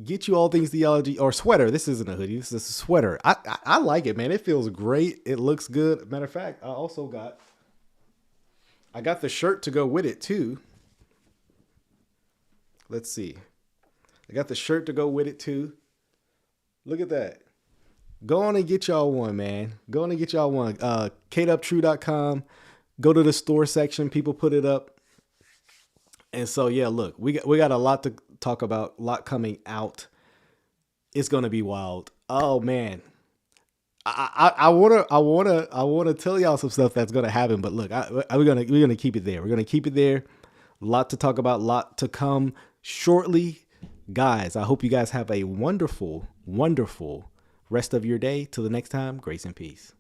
Get you All Things Theology or sweater. This isn't a hoodie. This is a sweater. I like it, man. It feels great. It looks good. Matter of fact, I got the shirt to go with it too. Let's see. I got the shirt to go with it too. Look at that. Go on and get y'all one, man. Go on and get y'all one. kateuptrue.com. Go to the store section. People put it up. And so, yeah, look, we got a lot to talk about, a lot coming out. It's going to be wild. Oh, man. I wanna tell y'all some stuff that's going to happen, but look, we're going to keep it there. We're going to keep it there. A lot to talk about, a lot to come shortly. Guys, I hope you guys have a wonderful, wonderful rest of your day. Till the next time, grace and peace.